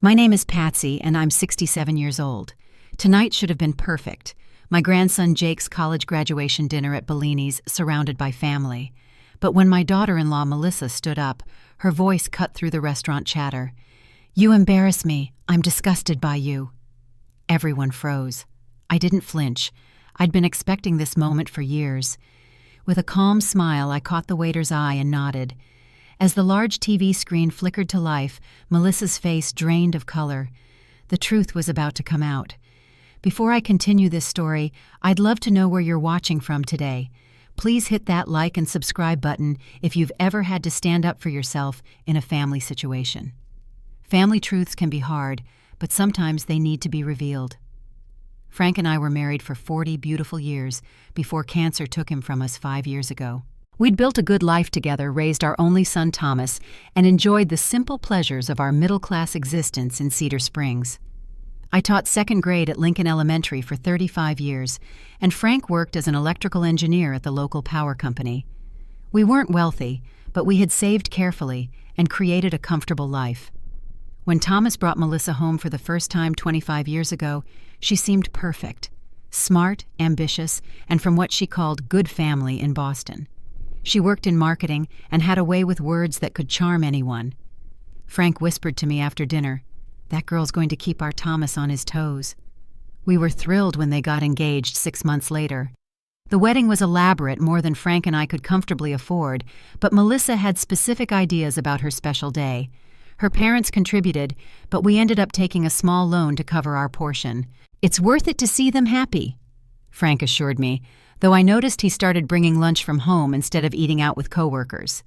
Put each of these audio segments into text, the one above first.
My name is Patsy, and I'm 67 years old. Tonight should have been perfect. My grandson Jake's college graduation dinner at Bellini's, surrounded by family. But when my daughter-in-law Melissa stood up, her voice cut through the restaurant chatter. "You embarrass me. I'm disgusted by you." Everyone froze. I didn't flinch. I'd been expecting this moment for years. With a calm smile, I caught the waiter's eye and nodded. As the large TV screen flickered to life, Melissa's face drained of color. The truth was about to come out. Before I continue this story, I'd love to know where you're watching from today. Please hit that like and subscribe button if you've ever had to stand up for yourself in a family situation. Family truths can be hard, but sometimes they need to be revealed. Frank and I were married for 40 beautiful years before cancer took him from us 5 years ago. We'd built a good life together, raised our only son Thomas, and enjoyed the simple pleasures of our middle-class existence in Cedar Springs. I taught second grade at Lincoln Elementary for 35 years, and Frank worked as an electrical engineer at the local power company. We weren't wealthy, but we had saved carefully and created a comfortable life. When Thomas brought Melissa home for the first time 25 years ago, she seemed perfect, smart, ambitious, and from what she called good family in Boston. She worked in marketing and had a way with words that could charm anyone. Frank whispered to me after dinner, "That girl's going to keep our Thomas on his toes." We were thrilled when they got engaged 6 months later. The wedding was elaborate, more than Frank and I could comfortably afford, but Melissa had specific ideas about her special day. Her parents contributed, but we ended up taking a small loan to cover our portion. "It's worth it to see them happy," Frank assured me, though I noticed he started bringing lunch from home instead of eating out with coworkers.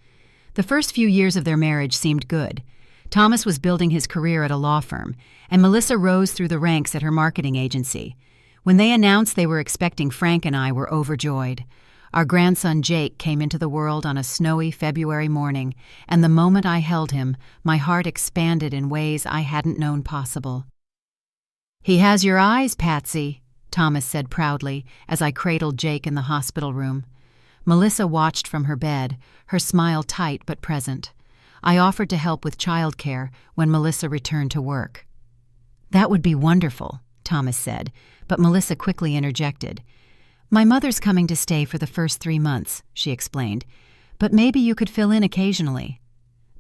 The first few years of their marriage seemed good. Thomas was building his career at a law firm, and Melissa rose through the ranks at her marketing agency. When they announced they were expecting Frank and I were overjoyed. Our grandson Jake came into the world on a snowy February morning, and the moment I held him, my heart expanded in ways I hadn't known possible. "He has your eyes, Patsy," Thomas said proudly as I cradled Jake in the hospital room. Melissa watched from her bed, her smile tight but present. I offered to help with childcare when Melissa returned to work. "That would be wonderful," Thomas said, but Melissa quickly interjected. "My mother's coming to stay for the first 3 months," she explained, "but maybe you could fill in occasionally."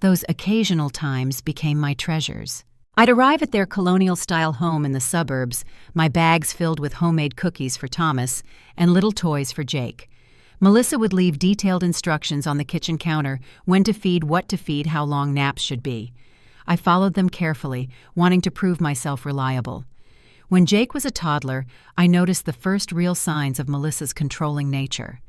Those occasional times became my treasures. I'd arrive at their colonial-style home in the suburbs, my bags filled with homemade cookies for Thomas and little toys for Jake. Melissa would leave detailed instructions on the kitchen counter, when to feed, what to feed, how long naps should be. I followed them carefully, wanting to prove myself reliable. When Jake was a toddler, I noticed the first real signs of Melissa's controlling nature.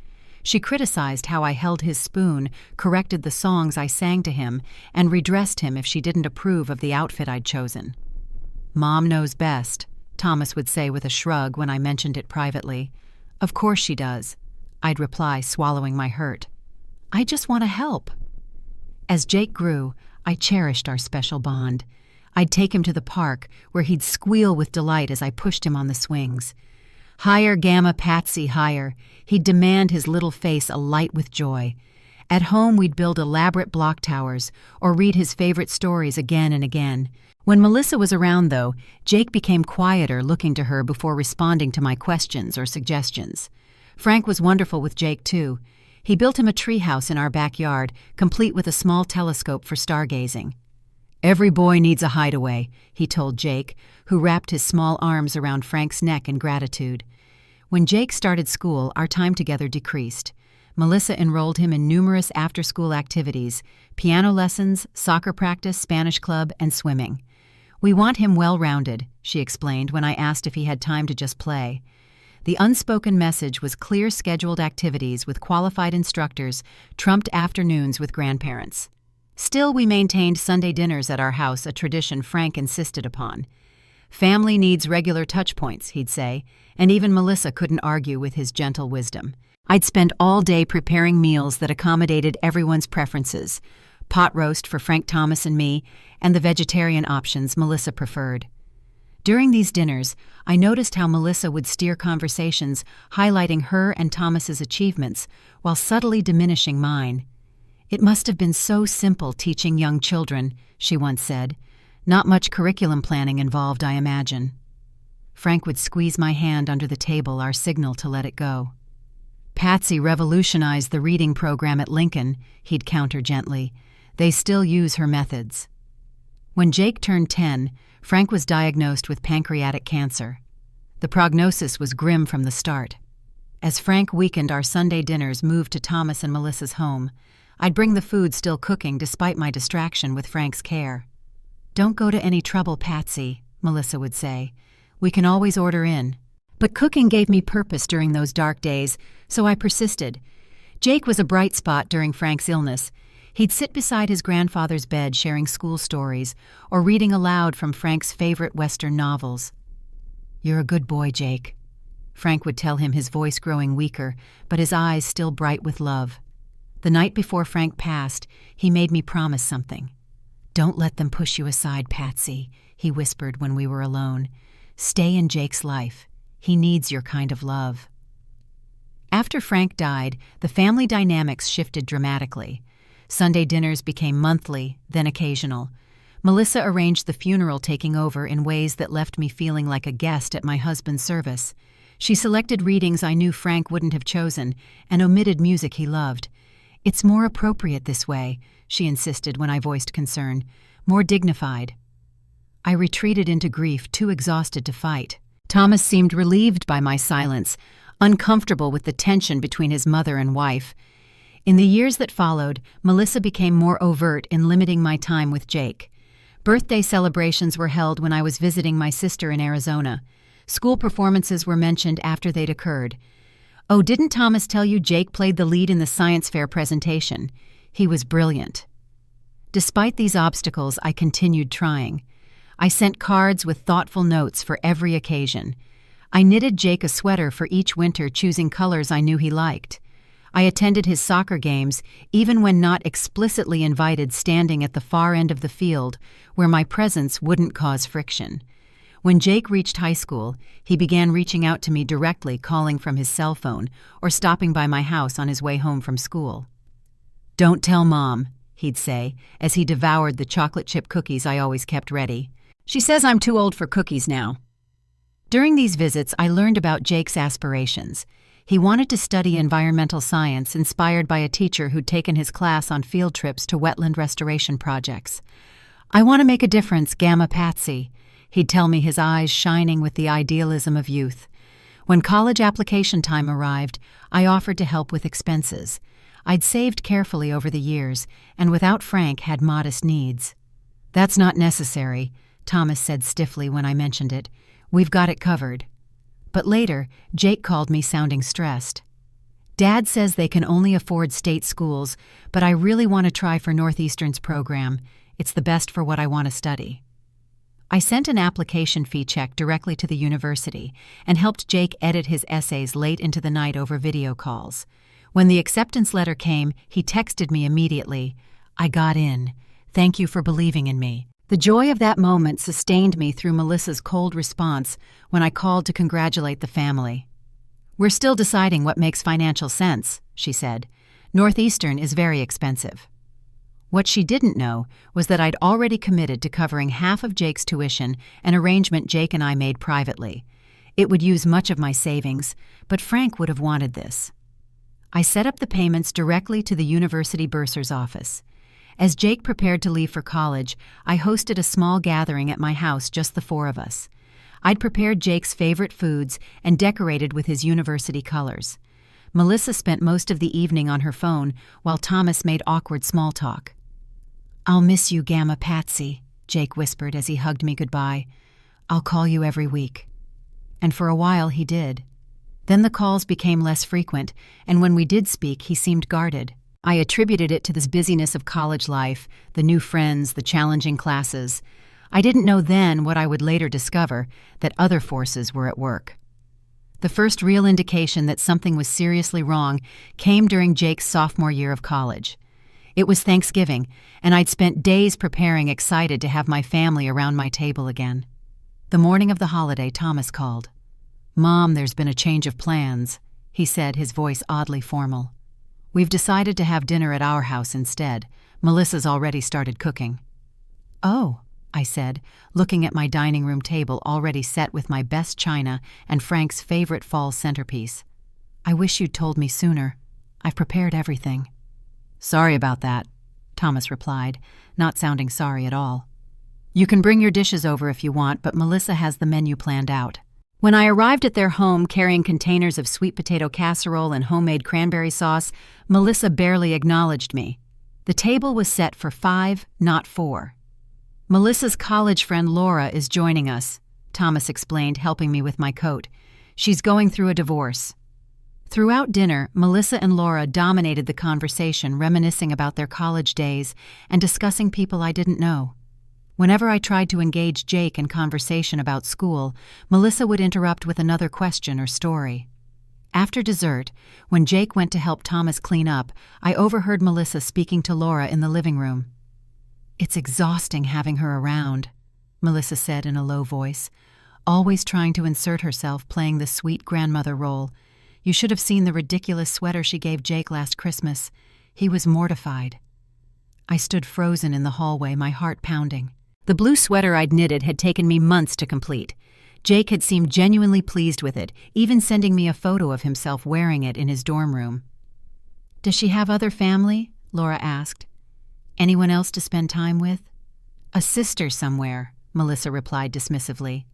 She criticized how I held his spoon, corrected the songs I sang to him, and redressed him if she didn't approve of the outfit I'd chosen. "Mom knows best," Thomas would say with a shrug when I mentioned it privately. "Of course she does," I'd reply, swallowing my hurt. "I just want to help." As Jake grew, I cherished our special bond. I'd take him to the park, where he'd squeal with delight as I pushed him on the swings. "Higher, Gamma Patsy, higher," he'd demand, his little face alight with joy. At home, we'd build elaborate block towers or read his favorite stories again and again. When Melissa was around, though, Jake became quieter, looking to her before responding to my questions or suggestions. Frank was wonderful with Jake, too. He built him a treehouse in our backyard, complete with a small telescope for stargazing. "Every boy needs a hideaway," he told Jake, who wrapped his small arms around Frank's neck in gratitude. When Jake started school, our time together decreased. Melissa enrolled him in numerous after-school activities: piano lessons, soccer practice, Spanish club, and swimming. "We want him well-rounded," she explained when I asked if he had time to just play. The unspoken message was clear scheduled activities with qualified instructors trumped afternoons with grandparents. Still, we maintained Sunday dinners at our house, a tradition Frank insisted upon. "Family needs regular touchpoints," he'd say, and even Melissa couldn't argue with his gentle wisdom. I'd spend all day preparing meals that accommodated everyone's preferences: pot roast for Frank, Thomas, and me, and the vegetarian options Melissa preferred. During these dinners, I noticed how Melissa would steer conversations, highlighting her and Thomas's achievements while subtly diminishing mine. "It must have been so simple teaching young children," she once said. Not much curriculum planning involved, I imagine. Frank would squeeze my hand under the table, our signal to let it go. Patsy revolutionized the reading program at Lincoln, he'd counter gently. They still use her methods. When Jake turned 10, Frank was diagnosed with pancreatic cancer. The prognosis was grim from the start. As Frank weakened, our Sunday dinners moved to Thomas and Melissa's home. I'd bring the food still cooking despite my distraction with Frank's care. "Don't go to any trouble, Patsy," Melissa would say. "We can always order in." But cooking gave me purpose during those dark days, so I persisted. Jake was a bright spot during Frank's illness. He'd sit beside his grandfather's bed sharing school stories or reading aloud from Frank's favorite Western novels. "You're a good boy, Jake," Frank would tell him, his voice growing weaker, but his eyes still bright with love. The night before Frank passed, he made me promise something. "Don't let them push you aside, Patsy," he whispered when we were alone. "Stay in Jake's life. He needs your kind of love." After Frank died, the family dynamics shifted dramatically. Sunday dinners became monthly, then occasional. Melissa arranged the funeral, taking over in ways that left me feeling like a guest at my husband's service. She selected readings I knew Frank wouldn't have chosen and omitted music he loved. "It's more appropriate this way," she insisted when I voiced concern. "More dignified." I retreated into grief, too exhausted to fight. Thomas seemed relieved by my silence, uncomfortable with the tension between his mother and wife. In the years that followed, Melissa became more overt in limiting my time with Jake. Birthday celebrations were held when I was visiting my sister in Arizona. School performances were mentioned after they'd occurred. "Oh, didn't Thomas tell you Jake played the lead in the science fair presentation? He was brilliant." Despite these obstacles, I continued trying. I sent cards with thoughtful notes for every occasion. I knitted Jake a sweater for each winter, choosing colors I knew he liked. I attended his soccer games, even when not explicitly invited, standing at the far end of the field, where my presence wouldn't cause friction. When Jake reached high school, he began reaching out to me directly, calling from his cell phone or stopping by my house on his way home from school. "Don't tell Mom," he'd say, as he devoured the chocolate chip cookies I always kept ready. "She says I'm too old for cookies now." During these visits, I learned about Jake's aspirations. He wanted to study environmental science, inspired by a teacher who'd taken his class on field trips to wetland restoration projects. "I want to make a difference, Gamma Patsy," he'd tell me, his eyes shining with the idealism of youth. When college application time arrived, I offered to help with expenses. I'd saved carefully over the years, and without Frank had modest needs. "That's not necessary," Thomas said stiffly when I mentioned it. "We've got it covered." But later, Jake called me sounding stressed. "Dad says they can only afford state schools, but I really want to try for Northeastern's program. It's the best for what I want to study." I sent an application fee check directly to the university and helped Jake edit his essays late into the night over video calls. When the acceptance letter came, he texted me immediately. "I got in. Thank you for believing in me." The joy of that moment sustained me through Melissa's cold response when I called to congratulate the family. "We're still deciding what makes financial sense," she said. "Northeastern is very expensive." What she didn't know was that I'd already committed to covering half of Jake's tuition, an arrangement Jake and I made privately. It would use much of my savings, but Frank would have wanted this. I set up the payments directly to the university bursar's office. As Jake prepared to leave for college, I hosted a small gathering at my house, just the four of us. I'd prepared Jake's favorite foods and decorated with his university colors. Melissa spent most of the evening on her phone while Thomas made awkward small talk. "I'll miss you, Gamma Patsy," Jake whispered as he hugged me goodbye. "I'll call you every week." And for a while he did. Then the calls became less frequent, and when we did speak, he seemed guarded. I attributed it to the busyness of college life, the new friends, the challenging classes. I didn't know then what I would later discover, that other forces were at work. The first real indication that something was seriously wrong came during Jake's sophomore year of college. It was Thanksgiving, and I'd spent days preparing, excited to have my family around my table again. The morning of the holiday, Thomas called. "Mom, there's been a change of plans," he said, his voice oddly formal. "We've decided to have dinner at our house instead. Melissa's already started cooking." "Oh," I said, looking at my dining room table already set with my best china and Frank's favorite fall centerpiece. "I wish you'd told me sooner. I've prepared everything." "Sorry about that," Thomas replied, not sounding sorry at all. "You can bring your dishes over if you want, but Melissa has the menu planned out." When I arrived at their home carrying containers of sweet potato casserole and homemade cranberry sauce, Melissa barely acknowledged me. The table was set for 5, not 4. "Melissa's college friend Laura is joining us," Thomas explained, helping me with my coat. "She's going through a divorce." Throughout dinner, Melissa and Laura dominated the conversation, reminiscing about their college days and discussing people I didn't know. Whenever I tried to engage Jake in conversation about school, Melissa would interrupt with another question or story. After dessert, when Jake went to help Thomas clean up, I overheard Melissa speaking to Laura in the living room. "It's exhausting having her around," Melissa said in a low voice, always trying to insert herself, playing the sweet grandmother role. "You should have seen the ridiculous sweater she gave Jake last Christmas. He was mortified." I stood frozen in the hallway, my heart pounding. The blue sweater I'd knitted had taken me months to complete. Jake had seemed genuinely pleased with it, even sending me a photo of himself wearing it in his dorm room. "Does she have other family?" Laura asked. "Anyone else to spend time with?" "A sister somewhere," Melissa replied dismissively.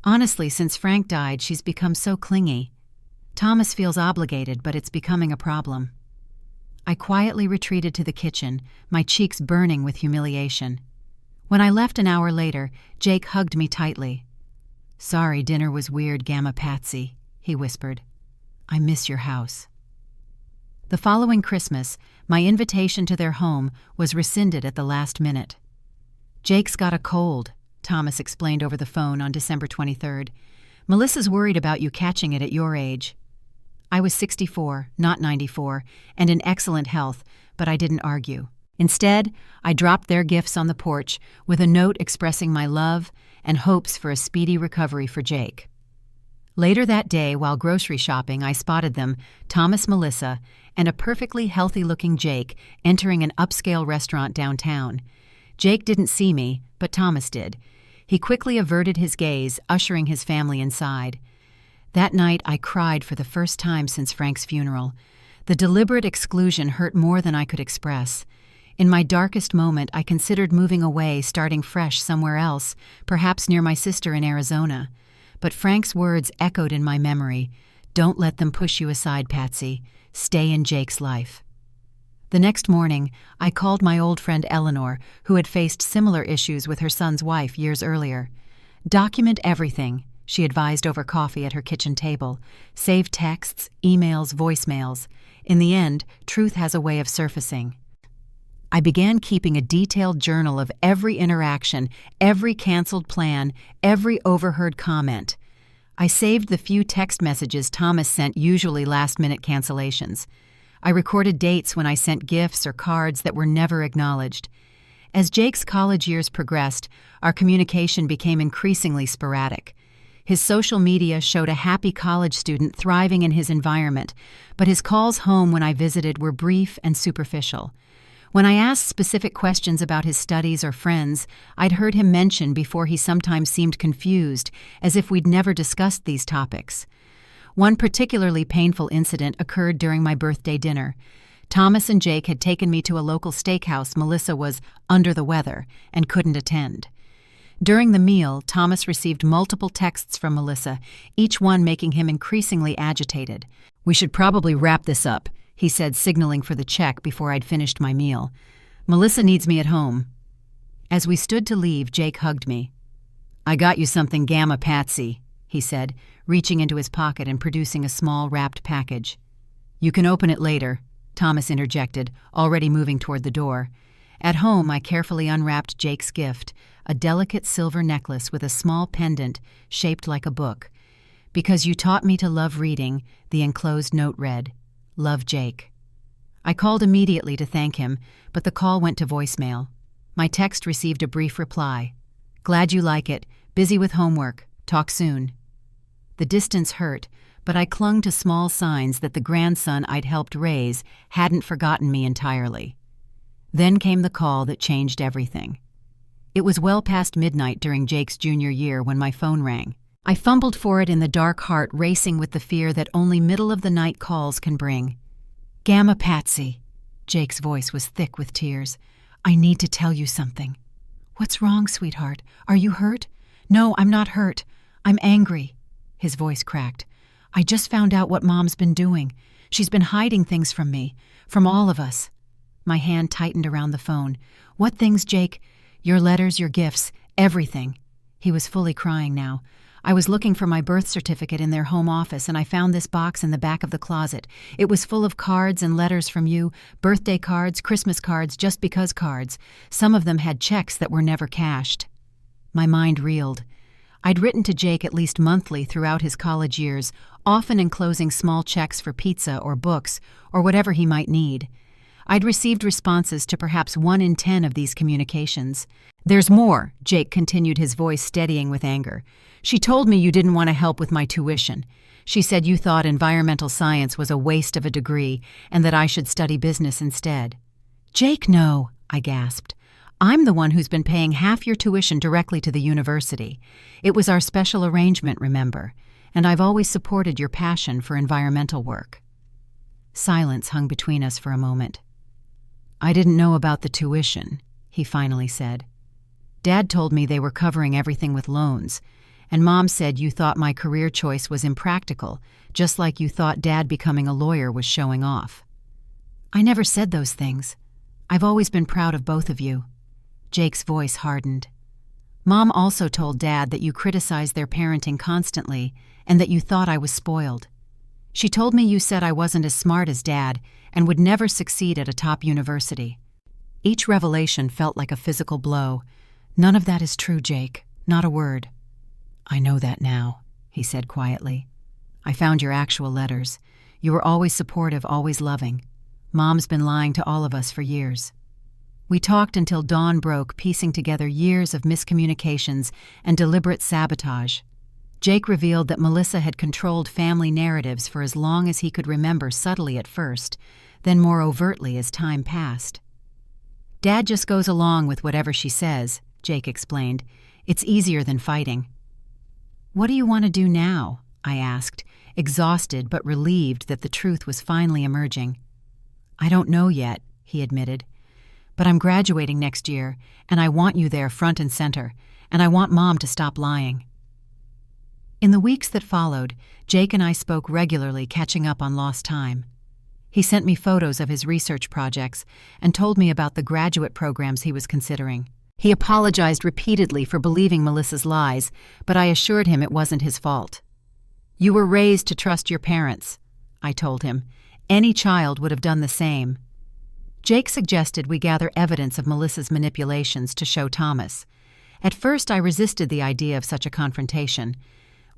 "Honestly, since Frank died, she's become so clingy. Thomas feels obligated, but it's becoming a problem." I quietly retreated to the kitchen, my cheeks burning with humiliation. When I left an hour later, Jake hugged me tightly. "Sorry dinner was weird, Gamma Patsy," he whispered. "I miss your house." The following Christmas, my invitation to their home was rescinded at the last minute. "Jake's got a cold," Thomas explained over the phone on December 23rd. "Melissa's worried about you catching it at your age." I was 64, not 94, and in excellent health, but I didn't argue. Instead, I dropped their gifts on the porch with a note expressing my love and hopes for a speedy recovery for Jake. Later that day, while grocery shopping, I spotted them, Thomas, Melissa, and a perfectly healthy-looking Jake entering an upscale restaurant downtown. Jake didn't see me, but Thomas did. He quickly averted his gaze, ushering his family inside. That night, I cried for the first time since Frank's funeral. The deliberate exclusion hurt more than I could express. In my darkest moment, I considered moving away, starting fresh somewhere else, perhaps near my sister in Arizona. But Frank's words echoed in my memory. "Don't let them push you aside, Patsy. Stay in Jake's life." The next morning, I called my old friend Eleanor, who had faced similar issues with her son's wife years earlier. "Document everything," she advised over coffee at her kitchen table. "Save texts, emails, voicemails. In the end, truth has a way of surfacing." I began keeping a detailed journal of every interaction, every canceled plan, every overheard comment. I saved the few text messages Thomas sent, usually last-minute cancellations. I recorded dates when I sent gifts or cards that were never acknowledged. As Jake's college years progressed, our communication became increasingly sporadic. His social media showed a happy college student thriving in his environment, but his calls home when I visited were brief and superficial. When I asked specific questions about his studies or friends, I'd heard him mention before he sometimes seemed confused, as if we'd never discussed these topics. One particularly painful incident occurred during my birthday dinner. Thomas and Jake had taken me to a local steakhouse. Melissa was under the weather and couldn't attend. During the meal, Thomas received multiple texts from Melissa, each one making him increasingly agitated. "We should probably wrap this up," he said, signaling for the check before I'd finished my meal. "Melissa needs me at home." As we stood to leave, Jake hugged me. "I got you something, Gamma Patsy," he said, reaching into his pocket and producing a small wrapped package. "You can open it later," Thomas interjected, already moving toward the door. At home, I carefully unwrapped Jake's gift, a delicate silver necklace with a small pendant shaped like a book. "Because you taught me to love reading," the enclosed note read. "Love, Jake." I called immediately to thank him, but the call went to voicemail. My text received a brief reply. "Glad you like it. Busy with homework. Talk soon." The distance hurt, but I clung to small signs that the grandson I'd helped raise hadn't forgotten me entirely. Then came the call that changed everything. It was well past midnight during Jake's junior year when my phone rang. I fumbled for it in the dark, heart racing with the fear that only middle-of-the-night calls can bring. "Gamma Patsy." Jake's voice was thick with tears. "I need to tell you something." "What's wrong, sweetheart? Are you hurt?" "No, I'm not hurt. I'm angry." His voice cracked. "I just found out what Mom's been doing. She's been hiding things from me, from all of us." My hand tightened around the phone. "What things, Jake?" "Your letters, your gifts, everything." He was fully crying now. "I was looking for my birth certificate in their home office, and I found this box in the back of the closet. It was full of cards and letters from you, birthday cards, Christmas cards, just because cards. Some of them had checks that were never cashed." My mind reeled. I'd written to Jake at least monthly throughout his college years, often enclosing small checks for pizza or books or whatever he might need. I'd received responses to perhaps 1 in 10 of these communications. "There's more," Jake continued, his voice steadying with anger. "She told me you didn't want to help with my tuition. She said you thought environmental science was a waste of a degree and that I should study business instead." "Jake, no," I gasped. "I'm the one who's been paying half your tuition directly to the university. It was our special arrangement, remember, and I've always supported your passion for environmental work." Silence hung between us for a moment. "I didn't know about the tuition," he finally said. "Dad told me they were covering everything with loans, and Mom said you thought my career choice was impractical, just like you thought Dad becoming a lawyer was showing off." "I never said those things. I've always been proud of both of you." Jake's voice hardened. "Mom also told Dad that you criticized their parenting constantly and that you thought I was spoiled. She told me you said I wasn't as smart as Dad and would never succeed at a top university." Each revelation felt like a physical blow. "None of that is true, Jake. Not a word." "I know that now," he said quietly. "I found your actual letters. You were always supportive, always loving. Mom's been lying to all of us for years." We talked until dawn broke, piecing together years of miscommunications and deliberate sabotage. Jake revealed that Melissa had controlled family narratives for as long as he could remember, subtly at first, then more overtly as time passed. "Dad just goes along with whatever she says," Jake explained. "It's easier than fighting." "What do you want to do now?" I asked, exhausted but relieved that the truth was finally emerging. "I don't know yet," he admitted. "But I'm graduating next year, and I want you there front and center, and I want Mom to stop lying." In the weeks that followed, Jake and I spoke regularly, catching up on lost time. He sent me photos of his research projects and told me about the graduate programs he was considering. He apologized repeatedly for believing Melissa's lies, but I assured him it wasn't his fault. "You were raised to trust your parents," I told him. "Any child would have done the same." Jake suggested we gather evidence of Melissa's manipulations to show Thomas. At first, I resisted the idea of such a confrontation.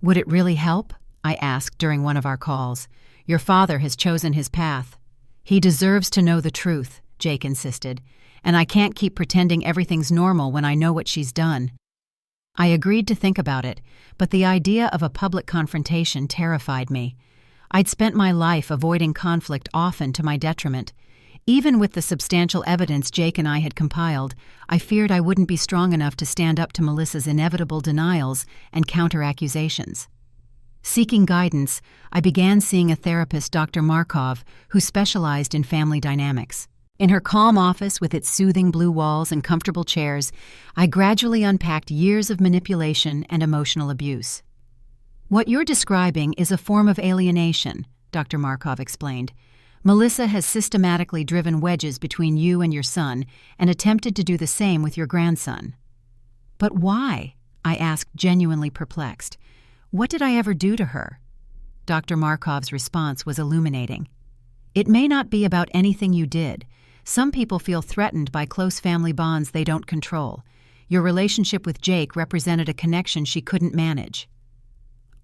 "Would it really help?" I asked during one of our calls. "Your father has chosen his path." "He deserves to know the truth," Jake insisted, "and I can't keep pretending everything's normal when I know what she's done." I agreed to think about it, but the idea of a public confrontation terrified me. I'd spent my life avoiding conflict, often to my detriment. Even with the substantial evidence Jake and I had compiled, I feared I wouldn't be strong enough to stand up to Melissa's inevitable denials and counter-accusations. Seeking guidance, I began seeing a therapist, Dr. Markov, who specialized in family dynamics. In her calm office with its soothing blue walls and comfortable chairs, I gradually unpacked years of manipulation and emotional abuse. "What you're describing is a form of alienation," Dr. Markov explained. "Melissa has systematically driven wedges between you and your son and attempted to do the same with your grandson." "But why?" I asked, genuinely perplexed. "What did I ever do to her?" Dr. Markov's response was illuminating. "It may not be about anything you did. Some people feel threatened by close family bonds they don't control. Your relationship with Jake represented a connection she couldn't manage."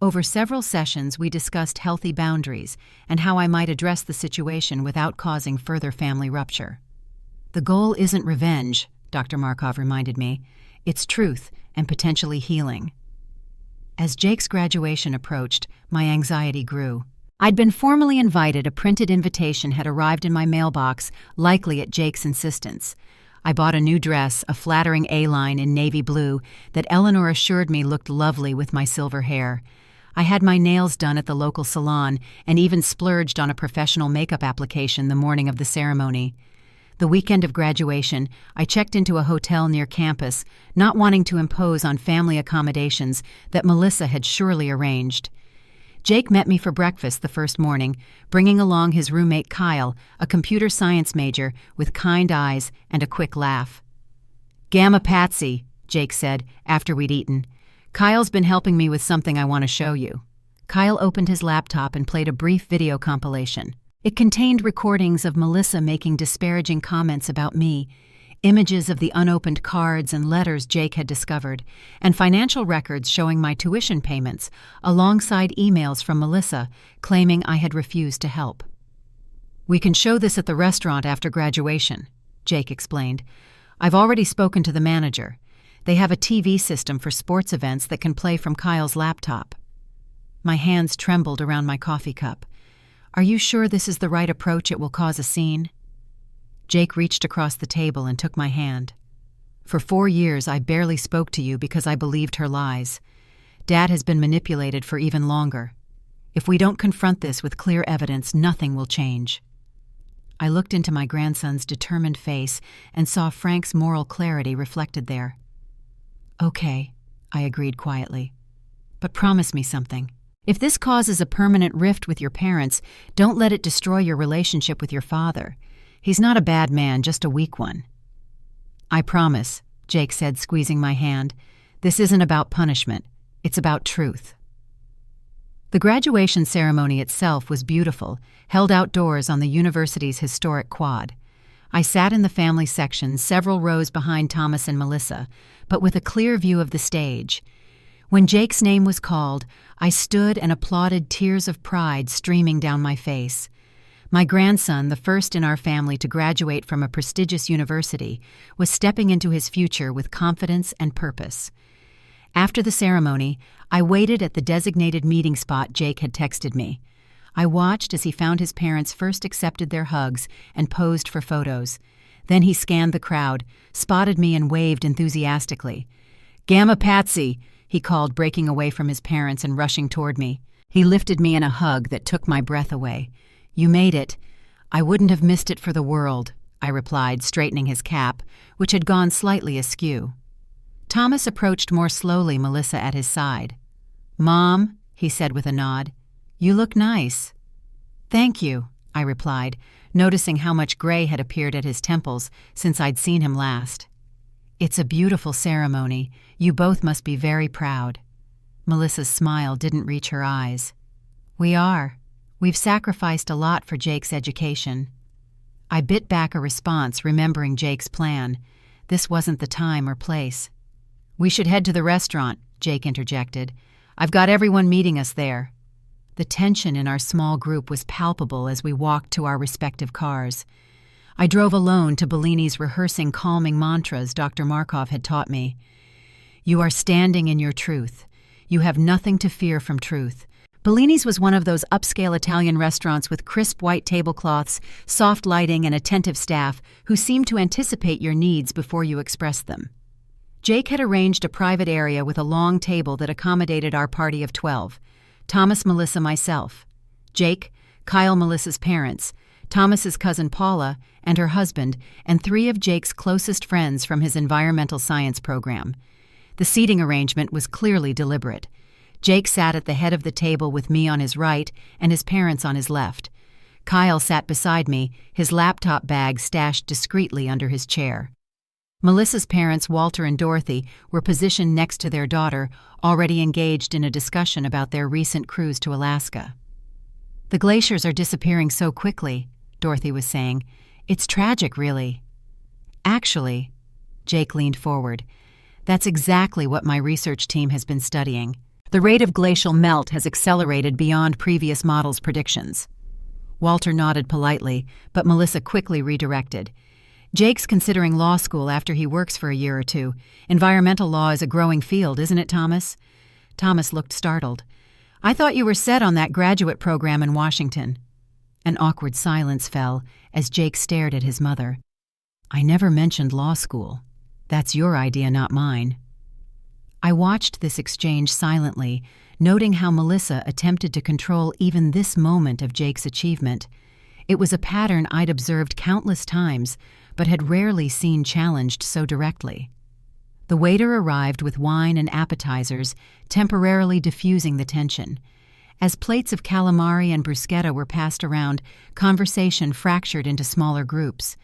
Over several sessions, we discussed healthy boundaries and how I might address the situation without causing further family rupture. "The goal isn't revenge," Dr. Markov reminded me. "It's truth and potentially healing." As Jake's graduation approached, my anxiety grew. I'd been formally invited. A printed invitation had arrived in my mailbox, likely at Jake's insistence. I bought a new dress, a flattering A-line in navy blue that Eleanor assured me looked lovely with my silver hair. I had my nails done at the local salon and even splurged on a professional makeup application the morning of the ceremony. The weekend of graduation, I checked into a hotel near campus, not wanting to impose on family accommodations that Melissa had surely arranged. Jake met me for breakfast the first morning, bringing along his roommate Kyle, a computer science major with kind eyes and a quick laugh. "Gamma Patsy," Jake said after we'd eaten. "Kyle's been helping me with something I want to show you." Kyle opened his laptop and played a brief video compilation. It contained recordings of Melissa making disparaging comments about me, images of the unopened cards and letters Jake had discovered, and financial records showing my tuition payments, alongside emails from Melissa claiming I had refused to help. "We can show this at the restaurant after graduation," Jake explained. "I've already spoken to the manager. They have a TV system for sports events that can play from Kyle's laptop." My hands trembled around my coffee cup. "Are you sure this is the right approach? It will cause a scene?" Jake reached across the table and took my hand. "For 4 years I barely spoke to you because I believed her lies. Dad has been manipulated for even longer. If we don't confront this with clear evidence, nothing will change." I looked into my grandson's determined face and saw Frank's moral clarity reflected there. "Okay," I agreed quietly. "But promise me something. If this causes a permanent rift with your parents, don't let it destroy your relationship with your father. He's not a bad man, just a weak one." "I promise," Jake said, squeezing my hand. "This isn't about punishment. It's about truth." The graduation ceremony itself was beautiful, held outdoors on the university's historic quad. I sat in the family section, several rows behind Thomas and Melissa, but with a clear view of the stage. When Jake's name was called, I stood and applauded, tears of pride streaming down my face. My grandson, the first in our family to graduate from a prestigious university, was stepping into his future with confidence and purpose. After the ceremony, I waited at the designated meeting spot Jake had texted me. I watched as he found his parents first accepted their hugs and posed for photos. Then he scanned the crowd, spotted me and waved enthusiastically. "Gamma Patsy," he called, breaking away from his parents and rushing toward me. He lifted me in a hug that took my breath away. "You made it. I wouldn't have missed it for the world," I replied, straightening his cap, which had gone slightly askew. Thomas approached more slowly, Melissa at his side. "Mom," he said with a nod, "you look nice." "Thank you," I replied, noticing how much gray had appeared at his temples since I'd seen him last. "It's a beautiful ceremony. You both must be very proud." Melissa's smile didn't reach her eyes. "We are. We've sacrificed a lot for Jake's education." I bit back a response, remembering Jake's plan. This wasn't the time or place. "We should head to the restaurant," Jake interjected. "I've got everyone meeting us there." The tension in our small group was palpable as we walked to our respective cars. I drove alone to Bellini's, rehearsing calming mantras Dr. Markov had taught me. "You are standing in your truth. You have nothing to fear from truth." Bellini's was one of those upscale Italian restaurants with crisp white tablecloths, soft lighting, and attentive staff who seemed to anticipate your needs before you expressed them. Jake had arranged a private area with a long table that accommodated our party of 12. Thomas, Melissa, myself. Jake, Kyle, Melissa's parents, Thomas's cousin Paula, and her husband, and 3 of Jake's closest friends from his environmental science program. The seating arrangement was clearly deliberate. Jake sat at the head of the table with me on his right and his parents on his left. Kyle sat beside me, his laptop bag stashed discreetly under his chair. Melissa's parents, Walter and Dorothy, were positioned next to their daughter, already engaged in a discussion about their recent cruise to Alaska. "The glaciers are disappearing so quickly," Dorothy was saying. "It's tragic, really." "Actually," Jake leaned forward, "that's exactly what my research team has been studying. The rate of glacial melt has accelerated beyond previous models' predictions." Walter nodded politely, but Melissa quickly redirected. "Jake's considering law school after he works for a year or 2. Environmental law is a growing field, isn't it, Thomas?" Thomas looked startled. "I thought you were set on that graduate program in Washington." An awkward silence fell as Jake stared at his mother. I never mentioned law school. That's your idea, not mine. I watched this exchange silently, noting how Melissa attempted to control even this moment of Jake's achievement. It was a pattern I'd observed countless times, but had rarely seen challenged so directly. The waiter arrived with wine and appetizers, temporarily diffusing the tension. As plates of calamari and bruschetta were passed around, conversation fractured into smaller groups.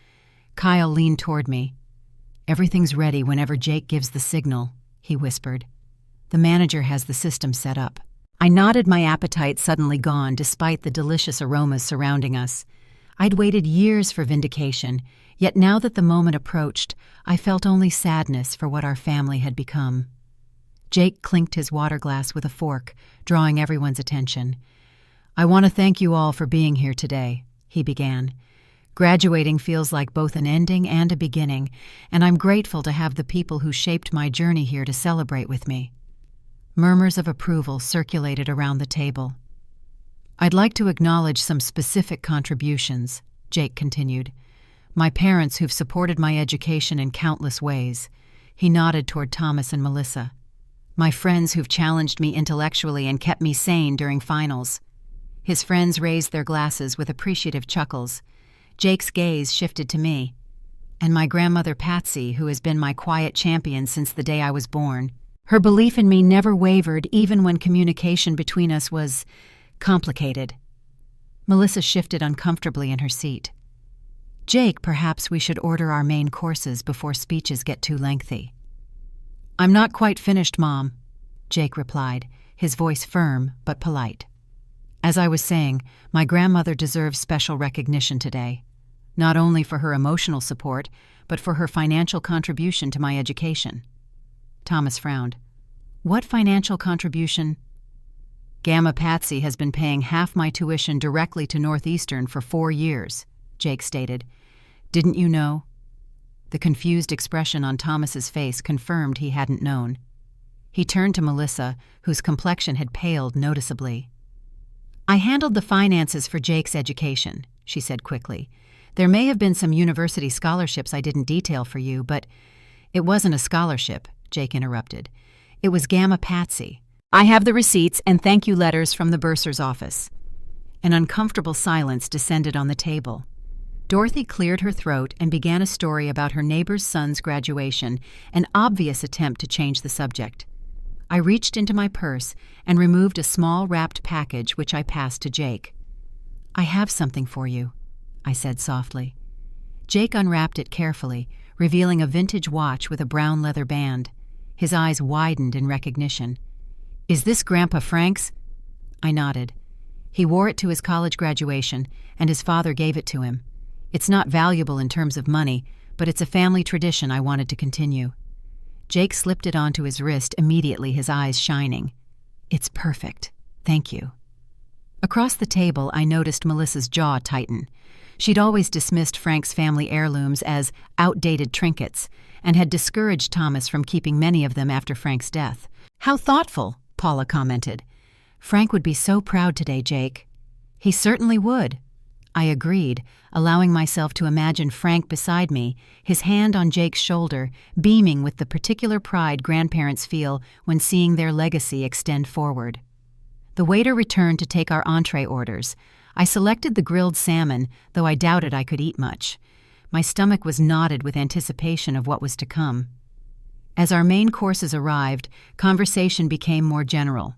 Kyle leaned toward me. "Everything's ready whenever Jake gives the signal," he whispered. "The manager has the system set up." I nodded, my appetite suddenly gone despite the delicious aromas surrounding us. I'd waited years for vindication, yet now that the moment approached, I felt only sadness for what our family had become. Jake clinked his water glass with a fork, drawing everyone's attention. "I want to thank you all for being here today," he began. "Graduating feels like both an ending and a beginning, and I'm grateful to have the people who shaped my journey here to celebrate with me." Murmurs of approval circulated around the table. "I'd like to acknowledge some specific contributions," Jake continued. "My parents who've supported my education in countless ways." He nodded toward Thomas and Melissa. "My friends who've challenged me intellectually and kept me sane during finals." His friends raised their glasses with appreciative chuckles. Jake's gaze shifted to me. "And my grandmother Patsy, who has been my quiet champion since the day I was born. Her belief in me never wavered, even when communication between us was complicated." Melissa shifted uncomfortably in her seat. "Jake, perhaps we should order our main courses before speeches get too lengthy." "I'm not quite finished, Mom," Jake replied, his voice firm but polite. "As I was saying, my grandmother deserves special recognition today, not only for her emotional support, but for her financial contribution to my education." Thomas frowned. "What financial contribution?" "Gamma Patsy has been paying half my tuition directly to Northeastern for 4 years, Jake stated. "Didn't you know?" The confused expression on Thomas's face confirmed he hadn't known. He turned to Melissa, whose complexion had paled noticeably. "I handled the finances for Jake's education," she said quickly. "There may have been some university scholarships I didn't detail for you, but—" "It wasn't a scholarship," Jake interrupted. "It was Gamma Patsy. I have the receipts and thank you letters from the bursar's office." An uncomfortable silence descended on the table. Dorothy cleared her throat and began a story about her neighbor's son's graduation, an obvious attempt to change the subject. I reached into my purse and removed a small wrapped package which I passed to Jake. "I have something for you," I said softly. Jake unwrapped it carefully, revealing a vintage watch with a brown leather band. His eyes widened in recognition. "Is this Grandpa Frank's?" I nodded. "He wore it to his college graduation, and his father gave it to him. It's not valuable in terms of money, but it's a family tradition I wanted to continue." Jake slipped it onto his wrist immediately, his eyes shining. "It's perfect. Thank you." Across the table, I noticed Melissa's jaw tighten. She'd always dismissed Frank's family heirlooms as outdated trinkets and had discouraged Thomas from keeping many of them after Frank's death. "How thoughtful," Paula commented. "Frank would be so proud today, Jake." "He certainly would." I agreed, allowing myself to imagine Frank beside me, his hand on Jake's shoulder, beaming with the particular pride grandparents feel when seeing their legacy extend forward. The waiter returned to take our entree orders. I selected the grilled salmon, though I doubted I could eat much. My stomach was knotted with anticipation of what was to come. As our main courses arrived, conversation became more general.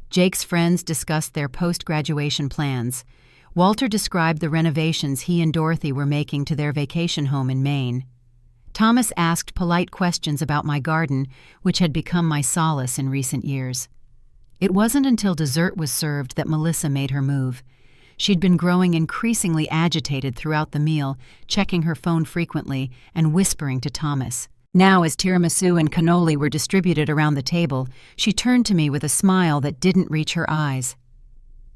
Jake's friends discussed their post-graduation plans. Walter described the renovations he and Dorothy were making to their vacation home in Maine. Thomas asked polite questions about my garden, which had become my solace in recent years. It wasn't until dessert was served that Melissa made her move. She'd been growing increasingly agitated throughout the meal, checking her phone frequently and whispering to Thomas. Now, as tiramisu and cannoli were distributed around the table, she turned to me with a smile that didn't reach her eyes.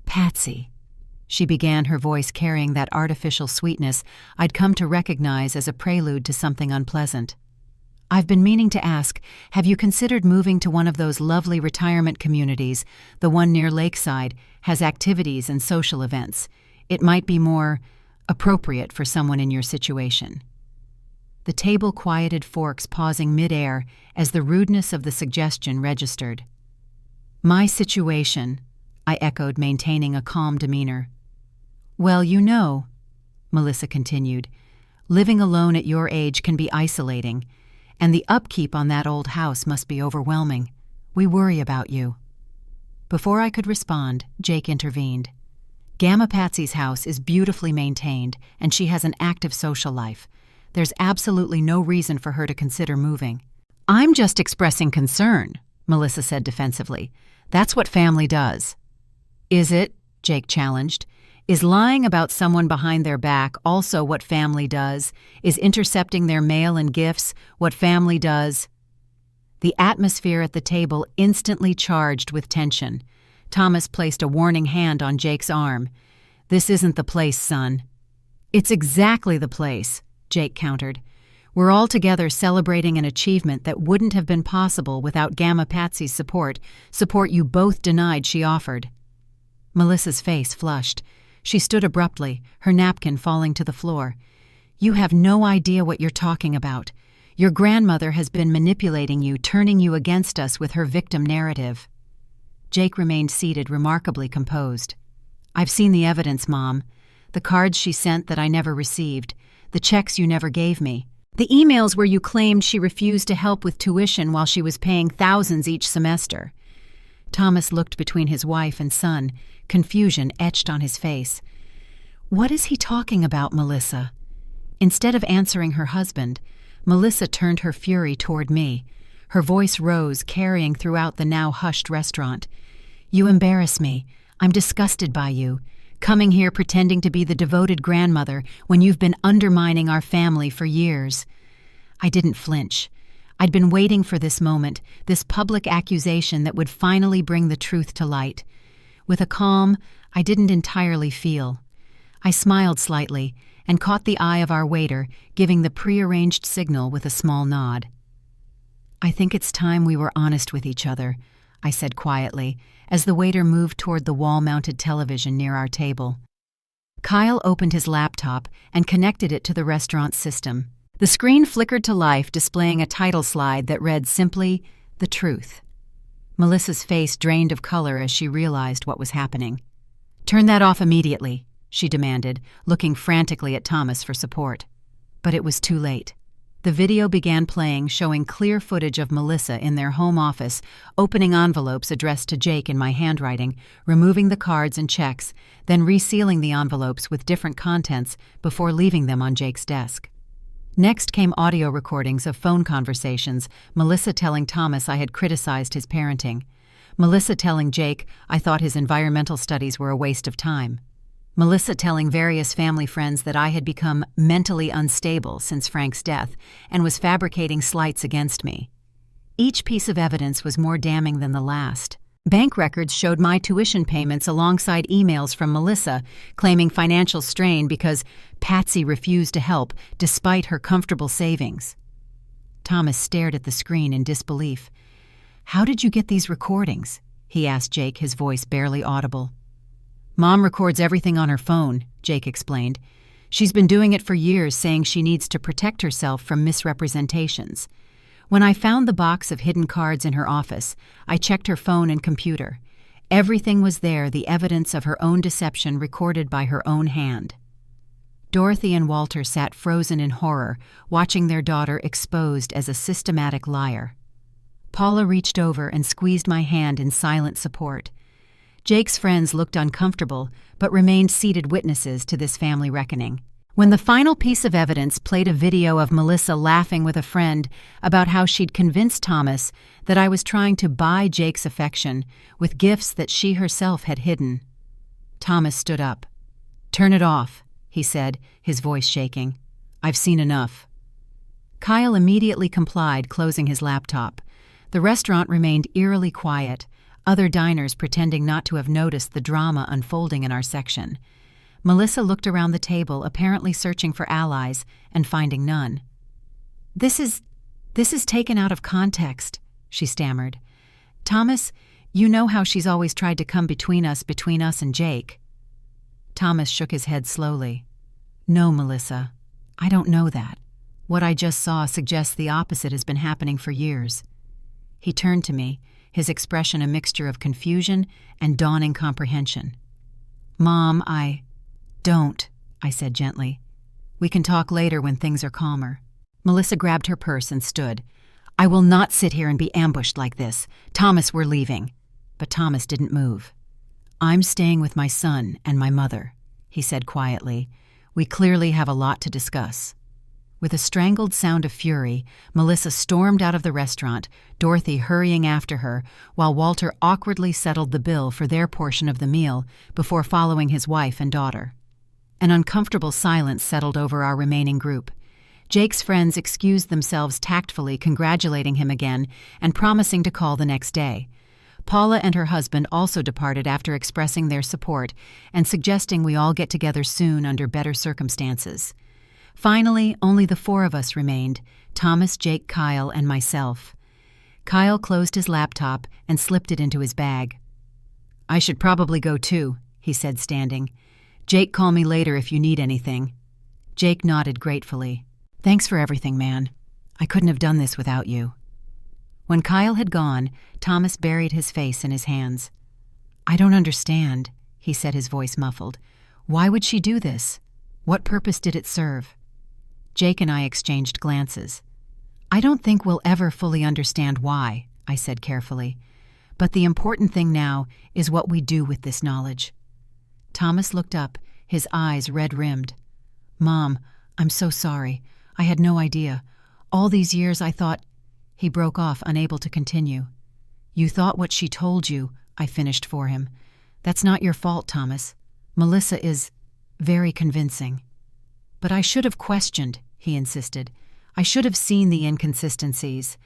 "Patsy," she began, her voice carrying that artificial sweetness I'd come to recognize as a prelude to something unpleasant. "I've been meaning to ask, have you considered moving to one of those lovely retirement communities? The one near Lakeside has activities and social events. It might be more appropriate for someone in your situation." The table quieted forks pausing mid-air as the rudeness of the suggestion registered. "My situation," I echoed, maintaining a calm demeanor. "Well, you know," Melissa continued, "living alone at your age can be isolating, and the upkeep on that old house must be overwhelming. We worry about you." Before I could respond, Jake intervened. "Gamma Patsy's house is beautifully maintained, and she has an active social life. There's absolutely no reason for her to consider moving." "I'm just expressing concern," Melissa said defensively. "That's what family does." "Is it?" Jake challenged. "Is lying about someone behind their back also what family does? Is intercepting their mail and gifts what family does?" The atmosphere at the table instantly charged with tension. Thomas placed a warning hand on Jake's arm. "This isn't the place, son." "It's exactly the place," Jake countered. "We're all together celebrating an achievement that wouldn't have been possible without Gamma Patsy's support you both denied she offered." Melissa's face flushed. She stood abruptly, her napkin falling to the floor. "You have no idea what you're talking about. Your grandmother has been manipulating you, turning you against us with her victim narrative." Jake remained seated, remarkably composed. "I've seen the evidence, Mom. The cards she sent that I never received, the checks you never gave me, the emails where you claimed she refused to help with tuition while she was paying thousands each semester." Thomas looked between his wife and son, confusion etched on his face. "What is he talking about, Melissa?" Instead of answering her husband, Melissa turned her fury toward me. Her voice rose, carrying throughout the now hushed restaurant. "You embarrass me. I'm disgusted by you. Coming here pretending to be the devoted grandmother when you've been undermining our family for years." I didn't flinch. I'd been waiting for this moment, this public accusation that would finally bring the truth to light. With a calm I didn't entirely feel. I smiled slightly and caught the eye of our waiter, giving the prearranged signal with a small nod. "I think it's time we were honest with each other," I said quietly, as the waiter moved toward the wall-mounted television near our table. Kyle opened his laptop and connected it to the restaurant's system. The screen flickered to life, displaying a title slide that read simply, "The Truth." Melissa's face drained of color as she realized what was happening. "Turn that off immediately," she demanded, looking frantically at Thomas for support. But it was too late. The video began playing, showing clear footage of Melissa in their home office, opening envelopes addressed to Jake in my handwriting, removing the cards and checks, then resealing the envelopes with different contents before leaving them on Jake's desk. Next came audio recordings of phone conversations, Melissa telling Thomas I had criticized his parenting, Melissa telling Jake I thought his environmental studies were a waste of time, Melissa telling various family friends that I had become mentally unstable since Frank's death and was fabricating slights against me. Each piece of evidence was more damning than the last. Bank records showed my tuition payments alongside emails from Melissa claiming financial strain because Patsy refused to help despite her comfortable savings. Thomas stared at the screen in disbelief. "How did you get these recordings?" he asked Jake, his voice barely audible. "Mom records everything on her phone," Jake explained. "She's been doing it for years, saying she needs to protect herself from misrepresentations. When I found the box of hidden cards in her office, I checked her phone and computer. Everything was there, the evidence of her own deception recorded by her own hand." Dorothy and Walter sat frozen in horror, watching their daughter exposed as a systematic liar. Paula reached over and squeezed my hand in silent support. Jake's friends looked uncomfortable, but remained seated witnesses to this family reckoning. When the final piece of evidence played a video of Melissa laughing with a friend about how she'd convinced Thomas that I was trying to buy Jake's affection with gifts that she herself had hidden, Thomas stood up. "Turn it off," he said, his voice shaking. "I've seen enough." Kyle immediately complied, closing his laptop. The restaurant remained eerily quiet, other diners pretending not to have noticed the drama unfolding in our section. Melissa looked around the table, apparently searching for allies, and finding none. This is taken out of context," she stammered. "Thomas, you know how she's always tried to come between us and Jake." Thomas shook his head slowly. "No, Melissa, I don't know that. What I just saw suggests the opposite has been happening for years. He turned to me, his expression a mixture of confusion and dawning comprehension. Mom, Don't, I said gently. We can talk later when things are calmer. Melissa grabbed her purse and stood. I will not sit here and be ambushed like this. Thomas, we're leaving. But Thomas didn't move. I'm staying with my son and my mother, he said quietly. We clearly have a lot to discuss. With a strangled sound of fury, Melissa stormed out of the restaurant, Dorothy hurrying after her, while Walter awkwardly settled the bill for their portion of the meal before following his wife and daughter. An uncomfortable silence settled over our remaining group. Jake's friends excused themselves tactfully, congratulating him again and promising to call the next day. Paula and her husband also departed after expressing their support and suggesting we all get together soon under better circumstances. Finally, only the four of us remained: Thomas, Jake, Kyle, and myself. Kyle closed his laptop and slipped it into his bag. I should probably go too, he said, standing. Jake, call me later if you need anything. Jake nodded gratefully. Thanks for everything, man. I couldn't have done this without you. When Kyle had gone, Thomas buried his face in his hands. I don't understand, he said, his voice muffled. Why would she do this? What purpose did it serve? Jake and I exchanged glances. I don't think we'll ever fully understand why, I said carefully. But the important thing now is what we do with this knowledge. Thomas looked up, his eyes red-rimmed. Mom, I'm so sorry. I had no idea. All these years I thought... He broke off, unable to continue. You thought what she told you, I finished for him. That's not your fault, Thomas. Melissa is very convincing. But I should have questioned, he insisted. I should have seen the inconsistencies.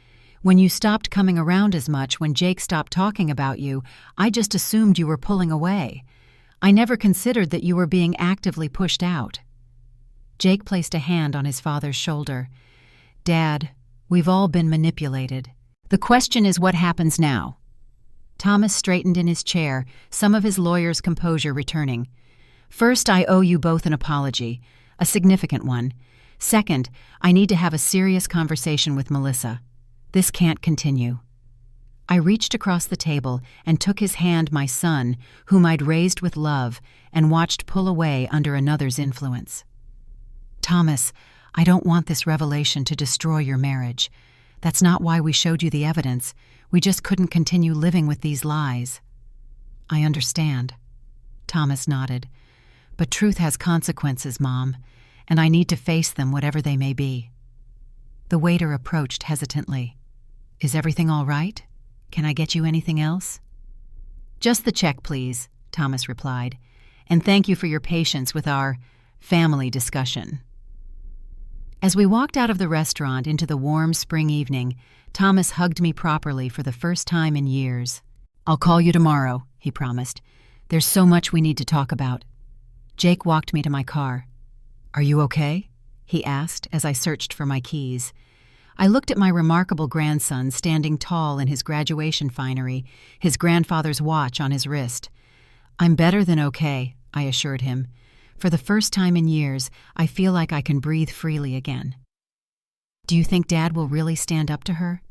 When you stopped coming around as much, when Jake stopped talking about you, I just assumed you were pulling away. I never considered that you were being actively pushed out. Jake placed a hand on his father's shoulder. Dad, we've all been manipulated. The question is what happens now? Thomas straightened in his chair, some of his lawyer's composure returning. First, I owe you both an apology, a significant one. Second, I need to have a serious conversation with Melissa. This can't continue. I reached across the table and took his hand, my son, whom I'd raised with love, and watched pull away under another's influence. Thomas, I don't want this revelation to destroy your marriage. That's not why we showed you the evidence. We just couldn't continue living with these lies. I understand. Thomas nodded. But truth has consequences, Mom, and I need to face them, whatever they may be. The waiter approached hesitantly. Is everything all right? Can I get you anything else? Just the check, please, Thomas replied. And thank you for your patience with our family discussion. As we walked out of the restaurant into the warm spring evening, Thomas hugged me properly for the first time in years. I'll call you tomorrow, he promised. There's so much we need to talk about. Jake walked me to my car. Are you okay? He asked as I searched for my keys. I looked at my remarkable grandson standing tall in his graduation finery, his grandfather's watch on his wrist. I'm better than okay, I assured him. For the first time in years, I feel like I can breathe freely again. Do you think Dad will really stand up to her?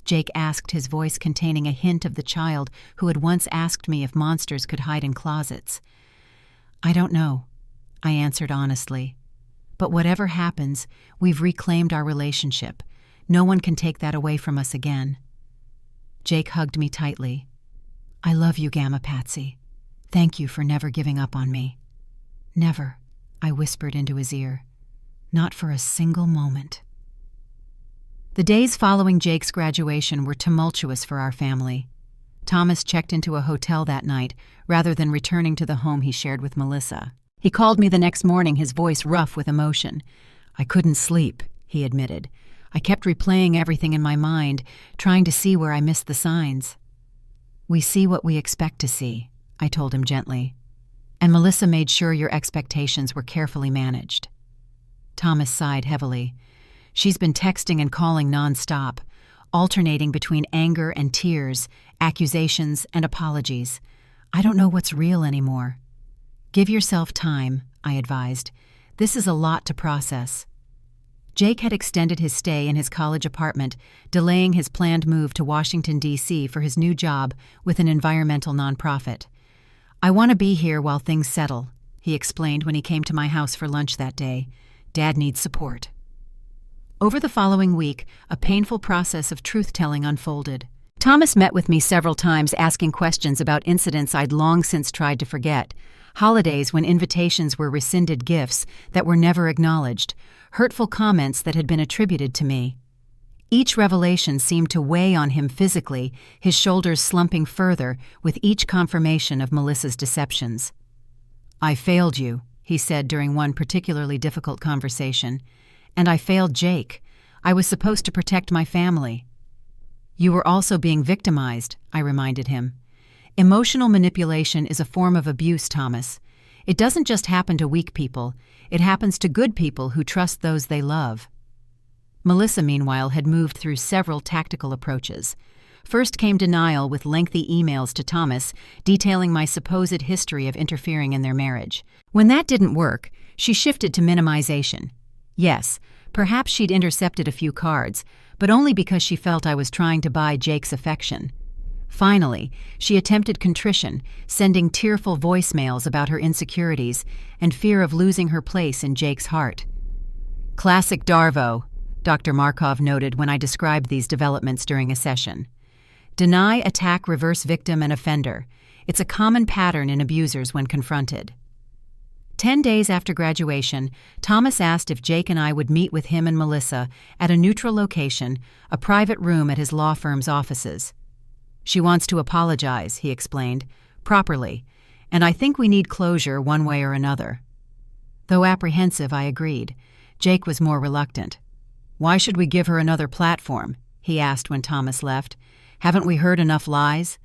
Jake asked, his voice containing a hint of the child who had once asked me if monsters could hide in closets. I don't know, I answered honestly. But whatever happens, we've reclaimed our relationship. No one can take that away from us again. Jake hugged me tightly. I love you, Gamma Patsy. Thank you for never giving up on me. Never, I whispered into his ear. Not for a single moment. The days following Jake's graduation were tumultuous for our family. Thomas checked into a hotel that night rather than returning to the home he shared with Melissa. He called me the next morning, his voice rough with emotion. I couldn't sleep, he admitted. I kept replaying everything in my mind, trying to see where I missed the signs. We see what we expect to see, I told him gently. And Melissa made sure your expectations were carefully managed. Thomas sighed heavily. She's been texting and calling nonstop, alternating between anger and tears, accusations and apologies. I don't know what's real anymore. Give yourself time, I advised. This is a lot to process. Jake had extended his stay in his college apartment, delaying his planned move to Washington, D.C. for his new job with an environmental nonprofit. "I want to be here while things settle," he explained when he came to my house for lunch that day. "Dad needs support." Over the following week, a painful process of truth-telling unfolded. Thomas met with me several times asking questions about incidents I'd long since tried to forget. Holidays when invitations were rescinded, gifts that were never acknowledged, hurtful comments that had been attributed to me. Each revelation seemed to weigh on him physically, his shoulders slumping further with each confirmation of Melissa's deceptions. "I failed you," he said during one particularly difficult conversation. "And I failed Jake. I was supposed to protect my family." "You were also being victimized," I reminded him. "Emotional manipulation is a form of abuse, Thomas. It doesn't just happen to weak people. It happens to good people who trust those they love." Melissa, meanwhile, had moved through several tactical approaches. First came denial with lengthy emails to Thomas detailing my supposed history of interfering in their marriage. When that didn't work, she shifted to minimization. Yes, perhaps she'd intercepted a few cards, but only because she felt I was trying to buy Jake's affection. Finally, she attempted contrition, sending tearful voicemails about her insecurities and fear of losing her place in Jake's heart. "Classic Darvo," Dr. Markov noted when I described these developments during a session. "Deny, attack, reverse victim and offender. It's a common pattern in abusers when confronted." 10 days after graduation, Thomas asked if Jake and I would meet with him and Melissa at a neutral location, a private room at his law firm's offices. "She wants to apologize," he explained, "properly, and I think we need closure one way or another." Though apprehensive, I agreed. Jake was more reluctant. "Why should we give her another platform?" he asked when Thomas left. "Haven't we heard enough lies?"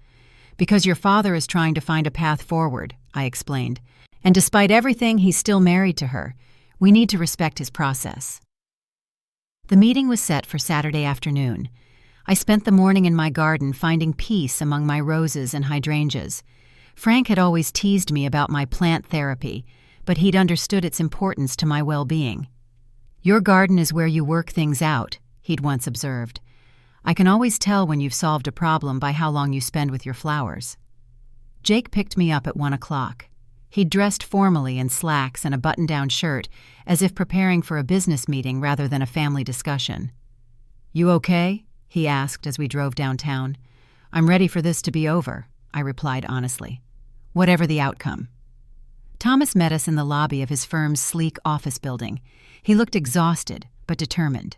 "Because your father is trying to find a path forward," I explained. "And despite everything, he's still married to her. We need to respect his process." The meeting was set for Saturday afternoon. I spent the morning in my garden finding peace among my roses and hydrangeas. Frank had always teased me about my plant therapy, but he'd understood its importance to my well-being. "Your garden is where you work things out," he'd once observed. "I can always tell when you've solved a problem by how long you spend with your flowers." Jake picked me up at 1 o'clock. He'd dressed formally in slacks and a button-down shirt, as if preparing for a business meeting rather than a family discussion. "You okay?" he asked as we drove downtown. "I'm ready for this to be over," I replied honestly. "Whatever the outcome." Thomas met us in the lobby of his firm's sleek office building. He looked exhausted, but determined.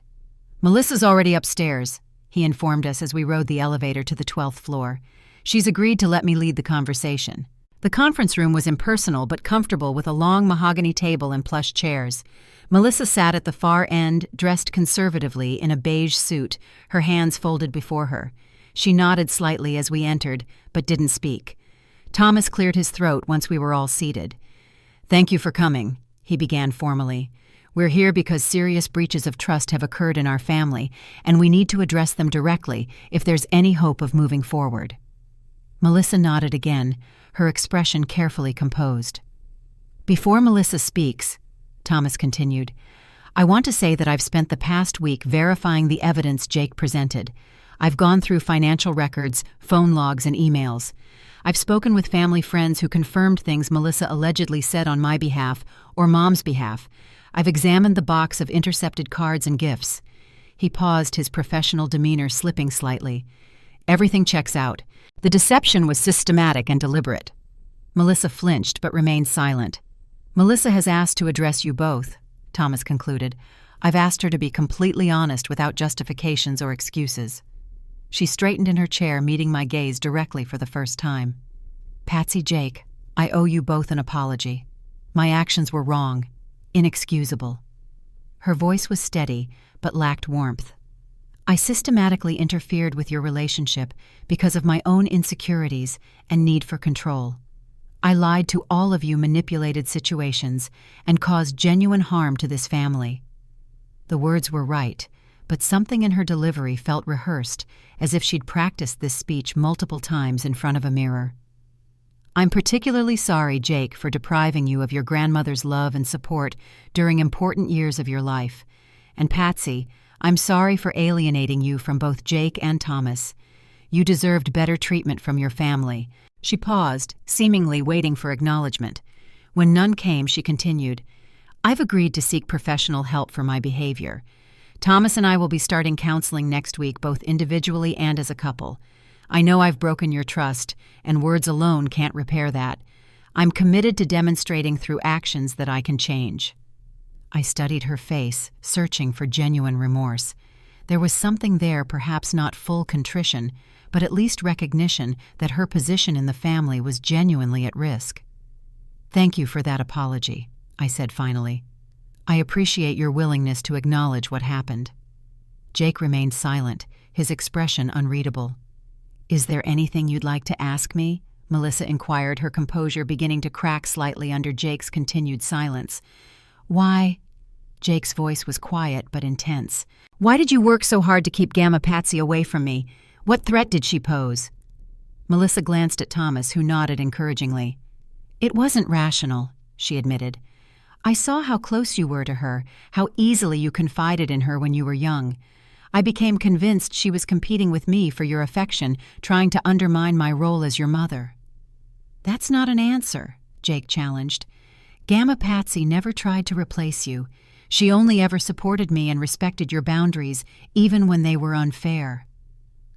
"Melissa's already upstairs," he informed us as we rode the elevator to the 12th floor. "She's agreed to let me lead the conversation." The conference room was impersonal but comfortable with a long mahogany table and plush chairs. Melissa sat at the far end, dressed conservatively in a beige suit, her hands folded before her. She nodded slightly as we entered, but didn't speak. Thomas cleared his throat once we were all seated. "Thank you for coming," he began formally. "We're here because serious breaches of trust have occurred in our family, and we need to address them directly if there's any hope of moving forward." Melissa nodded again, her expression carefully composed. "Before Melissa speaks," Thomas continued, "I want to say that I've spent the past week verifying the evidence Jake presented. I've gone through financial records, phone logs, and emails. I've spoken with family friends who confirmed things Melissa allegedly said on my behalf or Mom's behalf. I've examined the box of intercepted cards and gifts." He paused, his professional demeanor slipping slightly. "Everything checks out. The deception was systematic and deliberate." Melissa flinched but remained silent. "Melissa has asked to address you both," Thomas concluded. "I've asked her to be completely honest without justifications or excuses." She straightened in her chair, meeting my gaze directly for the first time. "Patsy, Jake, I owe you both an apology. My actions were wrong, inexcusable." Her voice was steady but lacked warmth. "I systematically interfered with your relationship because of my own insecurities and need for control. I lied to all of you, manipulated situations, and caused genuine harm to this family." The words were right, but something in her delivery felt rehearsed, as if she'd practiced this speech multiple times in front of a mirror. "I'm particularly sorry, Jake, for depriving you of your grandmother's love and support during important years of your life, And Patsy, I'm sorry for alienating you from both Jake and Thomas. You deserved better treatment from your family." She paused, seemingly waiting for acknowledgement. When none came, she continued, "I've agreed to seek professional help for my behavior. Thomas and I will be starting counseling next week, both individually and as a couple. I know I've broken your trust, and words alone can't repair that. I'm committed to demonstrating through actions that I can change." I studied her face, searching for genuine remorse. There was something there, perhaps not full contrition, but at least recognition that her position in the family was genuinely at risk. "Thank you for that apology," I said finally. "I appreciate your willingness to acknowledge what happened." Jake remained silent, his expression unreadable. "Is there anything you'd like to ask me?" Melissa inquired, her composure beginning to crack slightly under Jake's continued silence. "Why?" Jake's voice was quiet but intense. "Why did you work so hard to keep Gamma Patsy away from me? What threat did she pose?" Melissa glanced at Thomas, who nodded encouragingly. "It wasn't rational," she admitted. "I saw how close you were to her, how easily you confided in her when you were young. I became convinced she was competing with me for your affection, trying to undermine my role as your mother." "That's not an answer," Jake challenged. "Gamma Patsy never tried to replace you. She only ever supported me and respected your boundaries, even when they were unfair."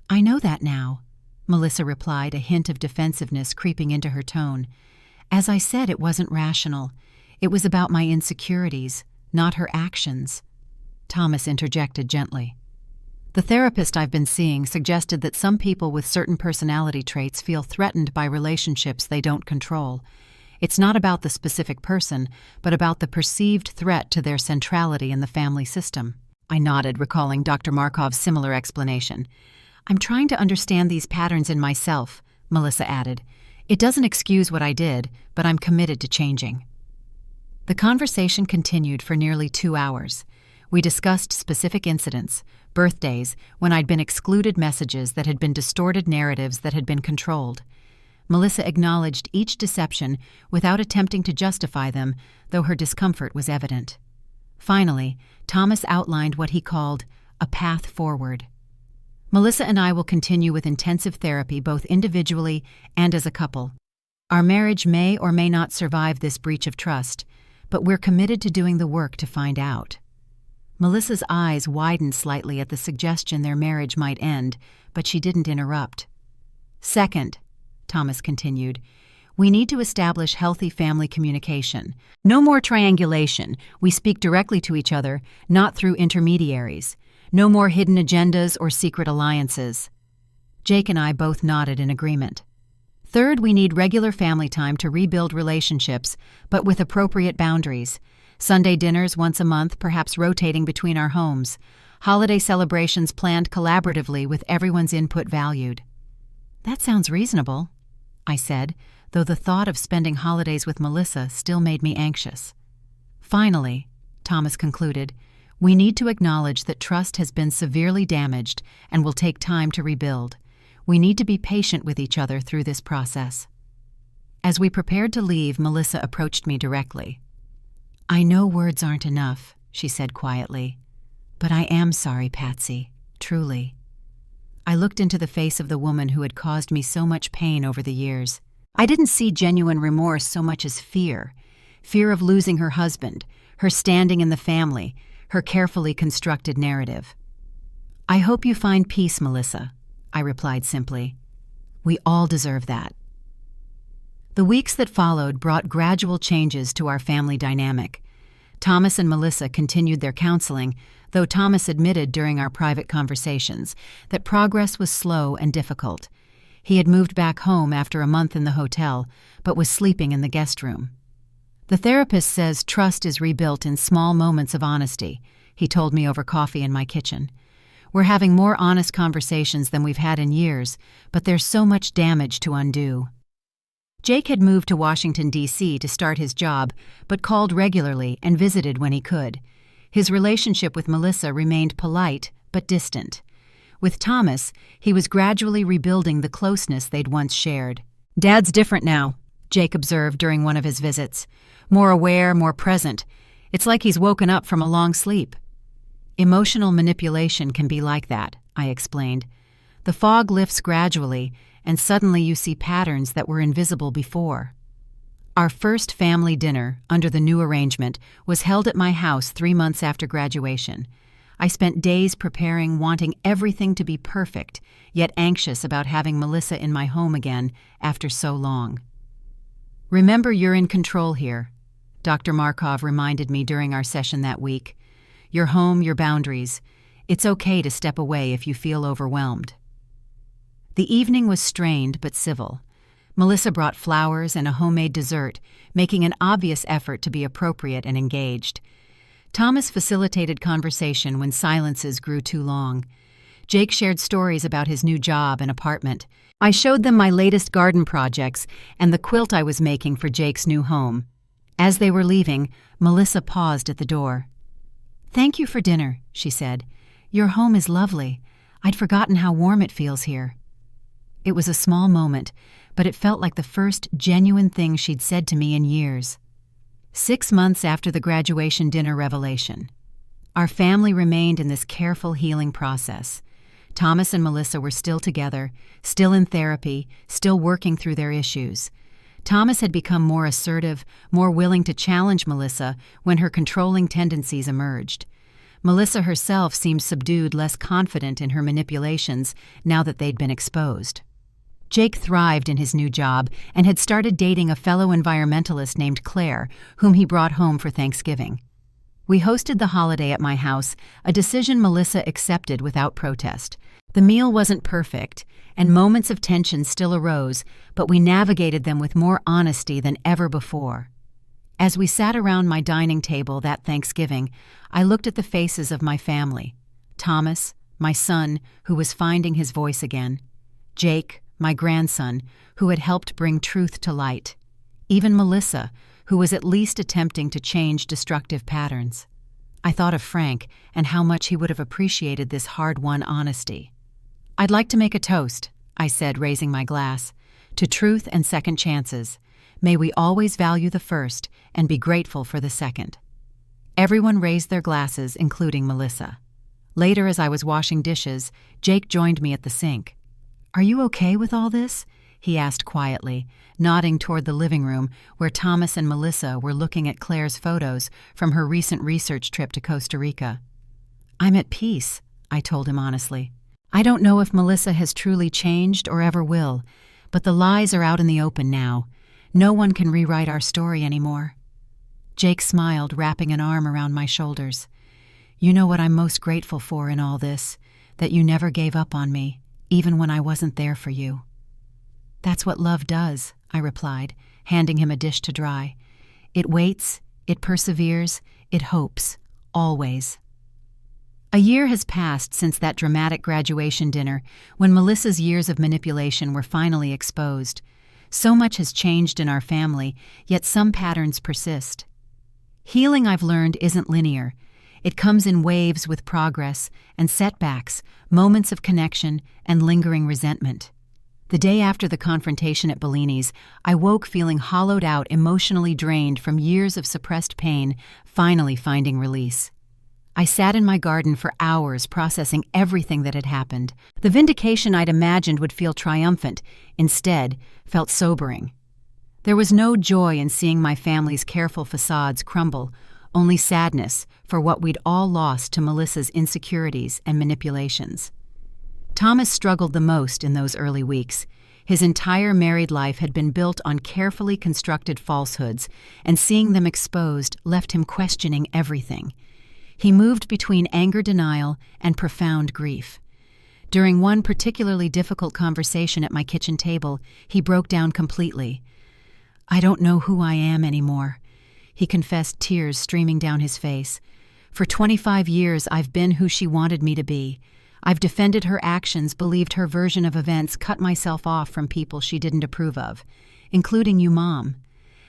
"I know that now," Melissa replied, a hint of defensiveness creeping into her tone. "As I said, it wasn't rational. It was about my insecurities, not her actions." Thomas interjected gently. "The therapist I've been seeing suggested that some people with certain personality traits feel threatened by relationships they don't control. It's not about the specific person, but about the perceived threat to their centrality in the family system." I nodded, recalling Dr. Markov's similar explanation. "I'm trying to understand these patterns in myself," Melissa added. "It doesn't excuse what I did, but I'm committed to changing." The conversation continued for nearly 2 hours. We discussed specific incidents, birthdays, when I'd been excluded messages that had been distorted narratives that had been controlled. Melissa acknowledged each deception without attempting to justify them, though her discomfort was evident. Finally, Thomas outlined what he called a path forward. "Melissa and I will continue with intensive therapy both individually and as a couple. Our marriage may or may not survive this breach of trust, but we're committed to doing the work to find out." Melissa's eyes widened slightly at the suggestion their marriage might end, but she didn't interrupt. "Second," Thomas continued, "we need to establish healthy family communication. No more triangulation. We speak directly to each other, not through intermediaries. No more hidden agendas or secret alliances." Jake and I both nodded in agreement. "Third, we need regular family time to rebuild relationships, but with appropriate boundaries. Sunday dinners once a month, perhaps rotating between our homes. Holiday celebrations planned collaboratively with everyone's input valued." "That sounds reasonable," I said, though the thought of spending holidays with Melissa still made me anxious. "Finally," Thomas concluded, "we need to acknowledge that trust has been severely damaged and will take time to rebuild. We need to be patient with each other through this process." As we prepared to leave, Melissa approached me directly. "I know words aren't enough," she said quietly, "but I am sorry, Patsy, truly." I looked into the face of the woman who had caused me so much pain over the years. I didn't see genuine remorse so much as fear. Fear of losing her husband, her standing in the family, her carefully constructed narrative. "I hope you find peace, Melissa," I replied simply. "We all deserve that." The weeks that followed brought gradual changes to our family dynamic. Thomas and Melissa continued their counseling, though Thomas admitted during our private conversations that progress was slow and difficult. He had moved back home after a month in the hotel, but was sleeping in the guest room. "The therapist says trust is rebuilt in small moments of honesty," he told me over coffee in my kitchen. "We're having more honest conversations than we've had in years, but there's so much damage to undo." Jake had moved to Washington, D.C. to start his job, but called regularly and visited when he could. His relationship with Melissa remained polite but distant. With Thomas, he was gradually rebuilding the closeness they'd once shared. "Dad's different now," Jake observed during one of his visits. "More aware, more present. It's like he's woken up from a long sleep." Emotional manipulation can be like that, I explained. The fog lifts gradually, and suddenly you see patterns that were invisible before. Our first family dinner, under the new arrangement, was held at my house 3 months after graduation. I spent days preparing, wanting everything to be perfect, yet anxious about having Melissa in my home again after so long. "Remember, you're in control here," Dr. Markov reminded me during our session that week. "Your home, your boundaries. It's okay to step away if you feel overwhelmed." The evening was strained but civil. Melissa brought flowers and a homemade dessert, making an obvious effort to be appropriate and engaged. Thomas facilitated conversation when silences grew too long. Jake shared stories about his new job and apartment. I showed them my latest garden projects and the quilt I was making for Jake's new home. As they were leaving, Melissa paused at the door. "Thank you for dinner," she said. "Your home is lovely. I'd forgotten how warm it feels here." It was a small moment, but it felt like the first genuine thing she'd said to me in years. 6 months after the graduation dinner revelation, our family remained in this careful healing process. Thomas and Melissa were still together, still in therapy, still working through their issues. Thomas had become more assertive, more willing to challenge Melissa when her controlling tendencies emerged. Melissa herself seemed subdued, less confident in her manipulations now that they'd been exposed. Jake thrived in his new job and had started dating a fellow environmentalist named Claire, whom he brought home for Thanksgiving. We hosted the holiday at my house, a decision Melissa accepted without protest. The meal wasn't perfect, and moments of tension still arose, but we navigated them with more honesty than ever before. As we sat around my dining table that Thanksgiving, I looked at the faces of my family. Thomas, my son, who was finding his voice again. Jake, my grandson, who had helped bring truth to light. Even Melissa, who was at least attempting to change destructive patterns. I thought of Frank and how much he would have appreciated this hard-won honesty. "I'd like to make a toast," I said, raising my glass, "to truth and second chances. May we always value the first and be grateful for the second." Everyone raised their glasses, including Melissa. Later, as I was washing dishes, Jake joined me at the sink. "Are you okay with all this?" he asked quietly, nodding toward the living room where Thomas and Melissa were looking at Claire's photos from her recent research trip to Costa Rica. "I'm at peace," I told him honestly. "I don't know if Melissa has truly changed or ever will, but the lies are out in the open now. No one can rewrite our story anymore." Jake smiled, wrapping an arm around my shoulders. "You know what I'm most grateful for in all this, that you never gave up on me, even when I wasn't there for you." "That's what love does," I replied, handing him a dish to dry. "It waits, it perseveres, it hopes, always." A year has passed since that dramatic graduation dinner when Melissa's years of manipulation were finally exposed. So much has changed in our family, yet some patterns persist. Healing, I've learned, isn't linear. It comes in waves with progress and setbacks, moments of connection and lingering resentment. The day after the confrontation at Bellini's, I woke feeling hollowed out, emotionally drained from years of suppressed pain, finally finding release. I sat in my garden for hours processing everything that had happened. The vindication I'd imagined would feel triumphant, instead, felt sobering. There was no joy in seeing my family's careful facades crumble, only sadness for what we'd all lost to Melissa's insecurities and manipulations. Thomas struggled the most in those early weeks. His entire married life had been built on carefully constructed falsehoods, and seeing them exposed left him questioning everything. He moved between anger denial and profound grief. During one particularly difficult conversation at my kitchen table, he broke down completely. "I don't know who I am anymore," he confessed, tears streaming down his face. "For 25 years, I've been who she wanted me to be. I've defended her actions, believed her version of events, cut myself off from people she didn't approve of, including you, Mom.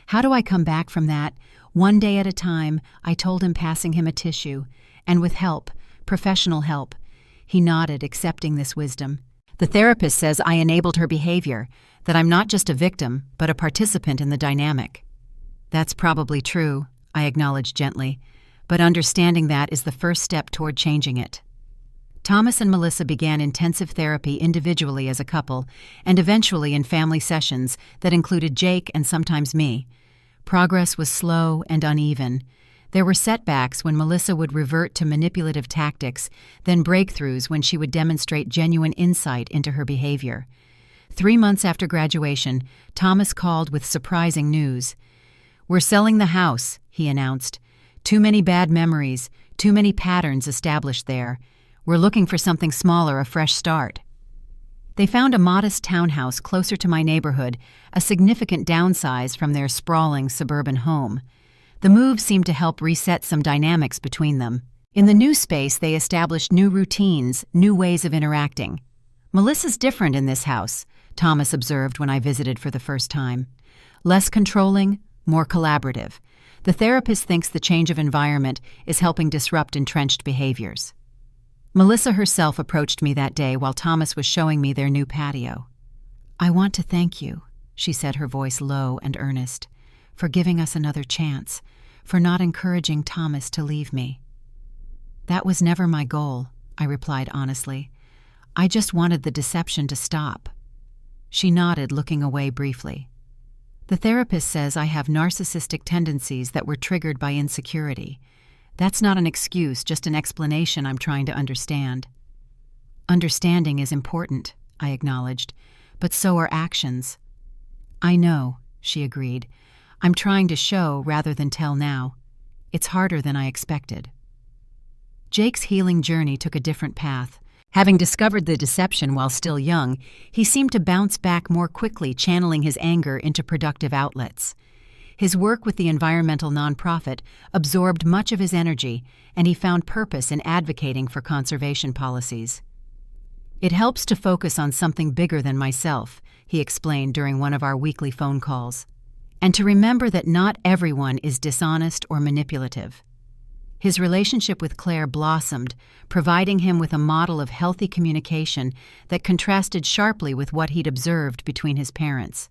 How do I come back from that? One day at a time," I told him, passing him a tissue. "And with help, professional help." He nodded, accepting this wisdom. "The therapist says I enabled her behavior, that I'm not just a victim, but a participant in the dynamic." "That's probably true," I acknowledged gently, but understanding that is the first step toward changing it. Thomas and Melissa began intensive therapy individually as a couple, and eventually in family sessions that included Jake and sometimes me. Progress was slow and uneven. There were setbacks when Melissa would revert to manipulative tactics, then breakthroughs when she would demonstrate genuine insight into her behavior. 3 months after graduation, Thomas called with surprising news. "We're selling the house," he announced. "Too many bad memories, too many patterns established there. We're looking for something smaller, a fresh start." They found a modest townhouse closer to my neighborhood, a significant downsize from their sprawling suburban home. The move seemed to help reset some dynamics between them. In the new space, they established new routines, new ways of interacting. "Melissa's different in this house," Thomas observed when I visited for the first time. "Less controlling, more collaborative. The therapist thinks the change of environment is helping disrupt entrenched behaviors." Melissa herself approached me that day while Thomas was showing me their new patio. "I want to thank you," she said, her voice low and earnest, "for giving us another chance, for not encouraging Thomas to leave me." "That was never my goal," I replied honestly. "I just wanted the deception to stop." She nodded, looking away briefly. "The therapist says I have narcissistic tendencies that were triggered by insecurity. That's not an excuse, just an explanation I'm trying to understand." "Understanding is important," I acknowledged, "but so are actions." "I know," she agreed. "I'm trying to show rather than tell now. It's harder than I expected." Jake's healing journey took a different path. Having discovered the deception while still young, he seemed to bounce back more quickly, channeling his anger into productive outlets. His work with the environmental nonprofit absorbed much of his energy, and he found purpose in advocating for conservation policies. "It helps to focus on something bigger than myself," he explained during one of our weekly phone calls, "and to remember that not everyone is dishonest or manipulative." His relationship with Claire blossomed, providing him with a model of healthy communication that contrasted sharply with what he'd observed between his parents.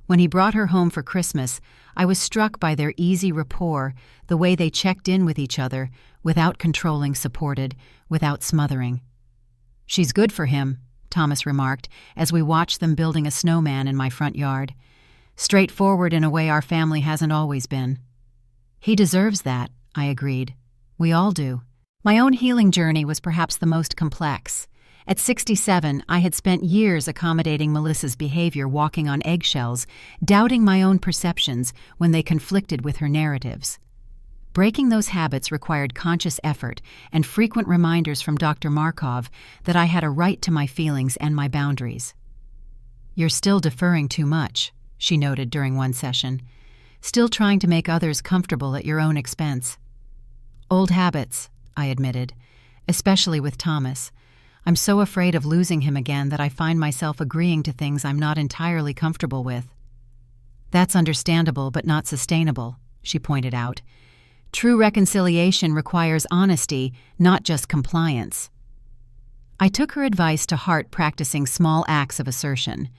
When he brought her home for Christmas, I was struck by their easy rapport, the way they checked in with each other, without controlling, supported, without smothering. "She's good for him," Thomas remarked, as we watched them building a snowman in my front yard. "Straightforward in a way our family hasn't always been." "He deserves that," I agreed. "We all do." My own healing journey was perhaps the most complex. At 67, I had spent years accommodating Melissa's behavior, walking on eggshells, doubting my own perceptions when they conflicted with her narratives. Breaking those habits required conscious effort and frequent reminders from Dr. Markov that I had a right to my feelings and my boundaries. "You're still deferring too much," she noted during one session. "Still trying to make others comfortable at your own expense." "Old habits," I admitted, "especially with Thomas. I'm so afraid of losing him again that I find myself agreeing to things I'm not entirely comfortable with." "That's understandable but not sustainable," she pointed out. "True reconciliation requires honesty, not just compliance." I took her advice to heart, practicing small acts of assertion.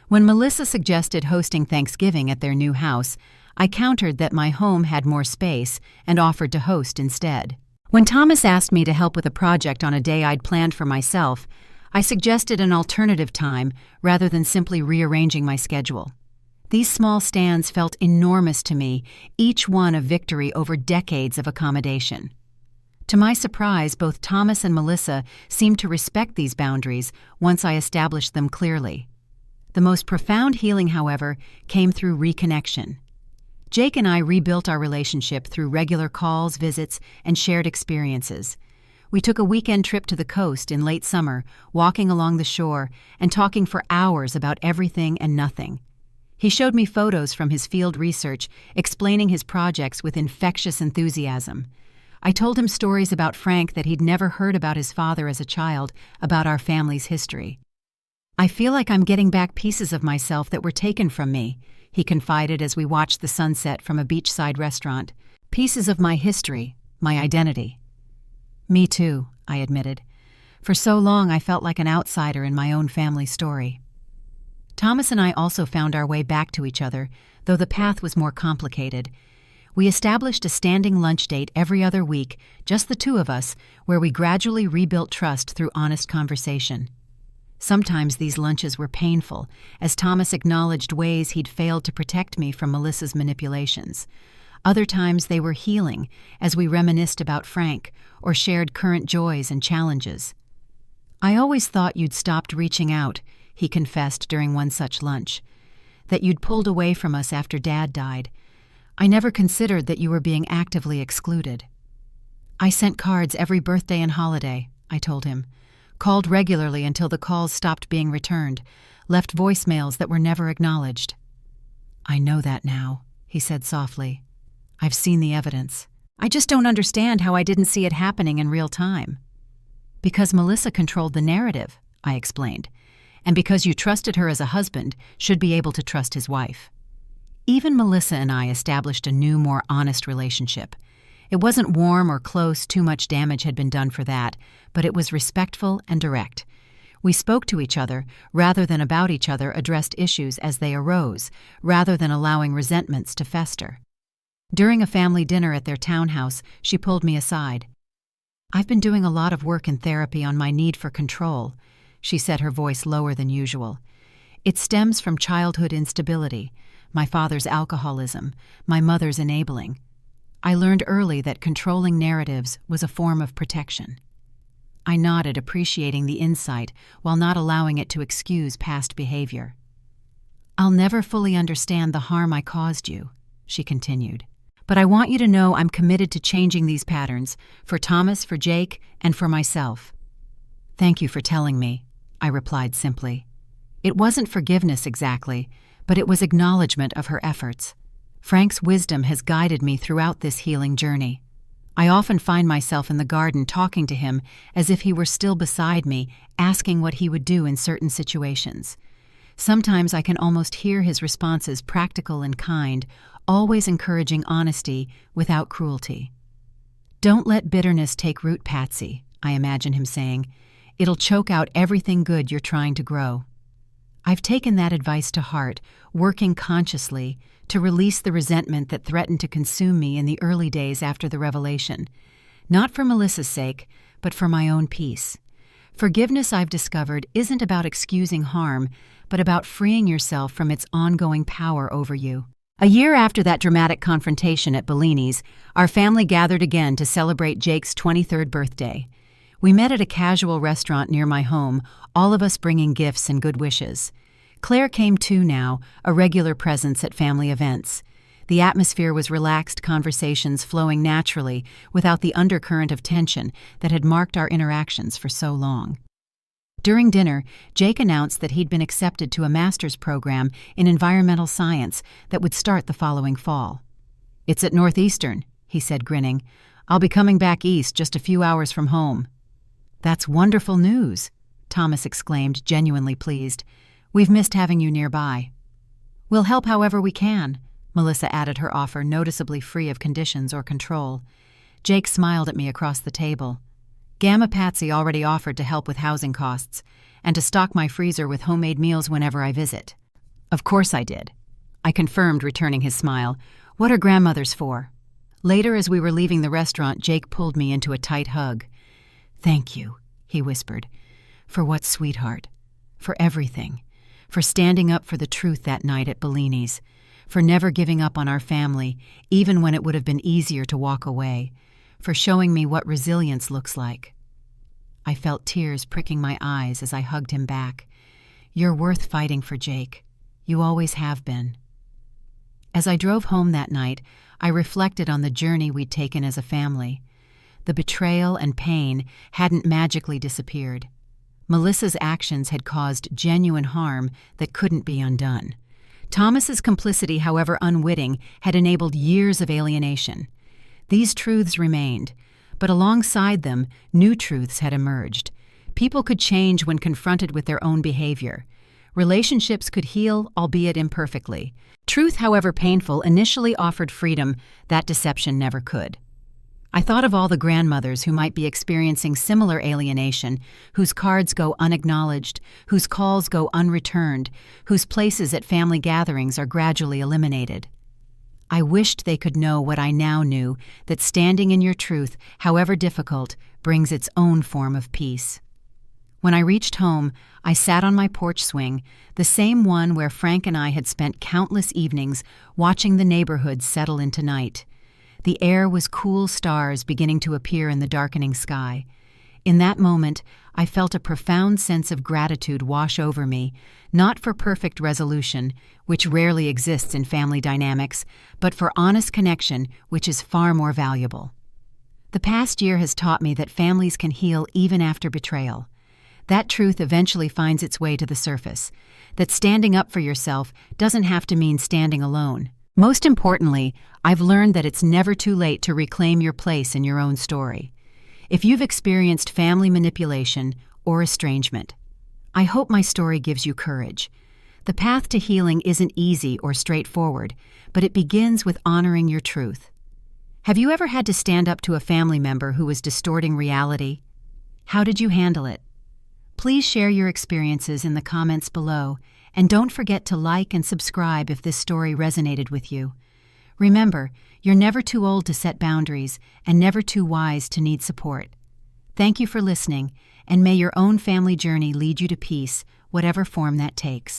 When Melissa suggested hosting Thanksgiving at their new house, I countered that my home had more space and offered to host instead. When Thomas asked me to help with a project on a day I'd planned for myself, I suggested an alternative time rather than simply rearranging my schedule. These small stands felt enormous to me, each one a victory over decades of accommodation. To my surprise, both Thomas and Melissa seemed to respect these boundaries once I established them clearly. The most profound healing, however, came through reconnection. Jake and I rebuilt our relationship through regular calls, visits, and shared experiences. We took a weekend trip to the coast in late summer, walking along the shore and talking for hours about everything and nothing. He showed me photos from his field research, explaining his projects with infectious enthusiasm. I told him stories about Frank that he'd never heard about his father as a child, about our family's history. "I feel like I'm getting back pieces of myself that were taken from me," he confided as we watched the sunset from a beachside restaurant. "Pieces of my history, my identity." "Me too," I admitted. "For so long I felt like an outsider in my own family story." Thomas and I also found our way back to each other, though the path was more complicated. We established a standing lunch date every other week, just the two of us, where we gradually rebuilt trust through honest conversation. Sometimes these lunches were painful, as Thomas acknowledged ways he'd failed to protect me from Melissa's manipulations. Other times they were healing, as we reminisced about Frank or shared current joys and challenges. "I always thought you'd stopped reaching out," he confessed during one such lunch. "That you'd pulled away from us after Dad died. I never considered that you were being actively excluded." "I sent cards every birthday and holiday," I told him. "Called regularly until the calls stopped being returned, left voicemails that were never acknowledged." "I know that now," he said softly. "I've seen the evidence. I just don't understand how I didn't see it happening in real time." "Because Melissa controlled the narrative," I explained, "and because you trusted her as a husband, should be able to trust his wife." Even Melissa and I established a new, more honest relationship. It wasn't warm or close, too much damage had been done for that, but it was respectful and direct. We spoke to each other, rather than about each other, addressed issues as they arose, rather than allowing resentments to fester. During a family dinner at their townhouse, she pulled me aside. "I've been doing a lot of work in therapy on my need for control," she said, her voice lower than usual. "It stems from childhood instability, my father's alcoholism, my mother's enabling. I learned early that controlling narratives was a form of protection." I nodded, appreciating the insight while not allowing it to excuse past behavior. "I'll never fully understand the harm I caused you," she continued. "But I want you to know I'm committed to changing these patterns, for Thomas, for Jake, and for myself." "Thank you for telling me," I replied simply. It wasn't forgiveness exactly, but it was acknowledgement of her efforts. Frank's wisdom has guided me throughout this healing journey. I often find myself in the garden talking to him as if he were still beside me, asking what he would do in certain situations. Sometimes I can almost hear his responses, practical and kind, always encouraging honesty without cruelty. "Don't let bitterness take root, Patsy," I imagine him saying. "It'll choke out everything good you're trying to grow." I've taken that advice to heart, working consciously to release the resentment that threatened to consume me in the early days after the revelation. Not for Melissa's sake, but for my own peace. Forgiveness, I've discovered, isn't about excusing harm, but about freeing yourself from its ongoing power over you. A year after that dramatic confrontation at Bellini's, our family gathered again to celebrate Jake's 23rd birthday. We met at a casual restaurant near my home, all of us bringing gifts and good wishes. Claire came too now, a regular presence at family events. The atmosphere was relaxed, conversations flowing naturally without the undercurrent of tension that had marked our interactions for so long. During dinner, Jake announced that he'd been accepted to a master's program in environmental science that would start the following fall. "It's at Northeastern," he said, grinning. "I'll be coming back east just a few hours from home." "That's wonderful news," Thomas exclaimed, genuinely pleased. "We've missed having you nearby." "We'll help however we can," Melissa added, her offer noticeably free of conditions or control. Jake smiled at me across the table. Gamma Patsy already offered to help with housing costs and to stock my freezer with homemade meals whenever I visit. "Of course I did," I confirmed, returning his smile. "What are grandmothers for?" Later, as we were leaving the restaurant, Jake pulled me into a tight hug. "Thank you," he whispered. "For what, sweetheart? For everything. For standing up for the truth that night at Bellini's. For never giving up on our family, even when it would have been easier to walk away. For showing me what resilience looks like." I felt tears pricking my eyes as I hugged him back. "You're worth fighting for, Jake. You always have been." As I drove home that night, I reflected on the journey we'd taken as a family. The betrayal and pain hadn't magically disappeared. Melissa's actions had caused genuine harm that couldn't be undone. Thomas's complicity, however unwitting, had enabled years of alienation. These truths remained, but alongside them, new truths had emerged. People could change when confronted with their own behavior. Relationships could heal, albeit imperfectly. Truth, however painful, initially offered freedom that deception never could. I thought of all the grandmothers who might be experiencing similar alienation, whose cards go unacknowledged, whose calls go unreturned, whose places at family gatherings are gradually eliminated. I wished they could know what I now knew, that standing in your truth, however difficult, brings its own form of peace. When I reached home, I sat on my porch swing, the same one where Frank and I had spent countless evenings watching the neighborhood settle into night. The air was cool, stars beginning to appear in the darkening sky. In that moment, I felt a profound sense of gratitude wash over me, not for perfect resolution, which rarely exists in family dynamics, but for honest connection, which is far more valuable. The past year has taught me that families can heal even after betrayal. That truth eventually finds its way to the surface, that standing up for yourself doesn't have to mean standing alone. Most importantly, I've learned that it's never too late to reclaim your place in your own story. If you've experienced family manipulation or estrangement, I hope my story gives you courage. The path to healing isn't easy or straightforward, but it begins with honoring your truth. Have you ever had to stand up to a family member who was distorting reality? How did you handle it? Please share your experiences in the comments below, and don't forget to like and subscribe if this story resonated with you. Remember, you're never too old to set boundaries and never too wise to need support. Thank you for listening, and may your own family journey lead you to peace, whatever form that takes.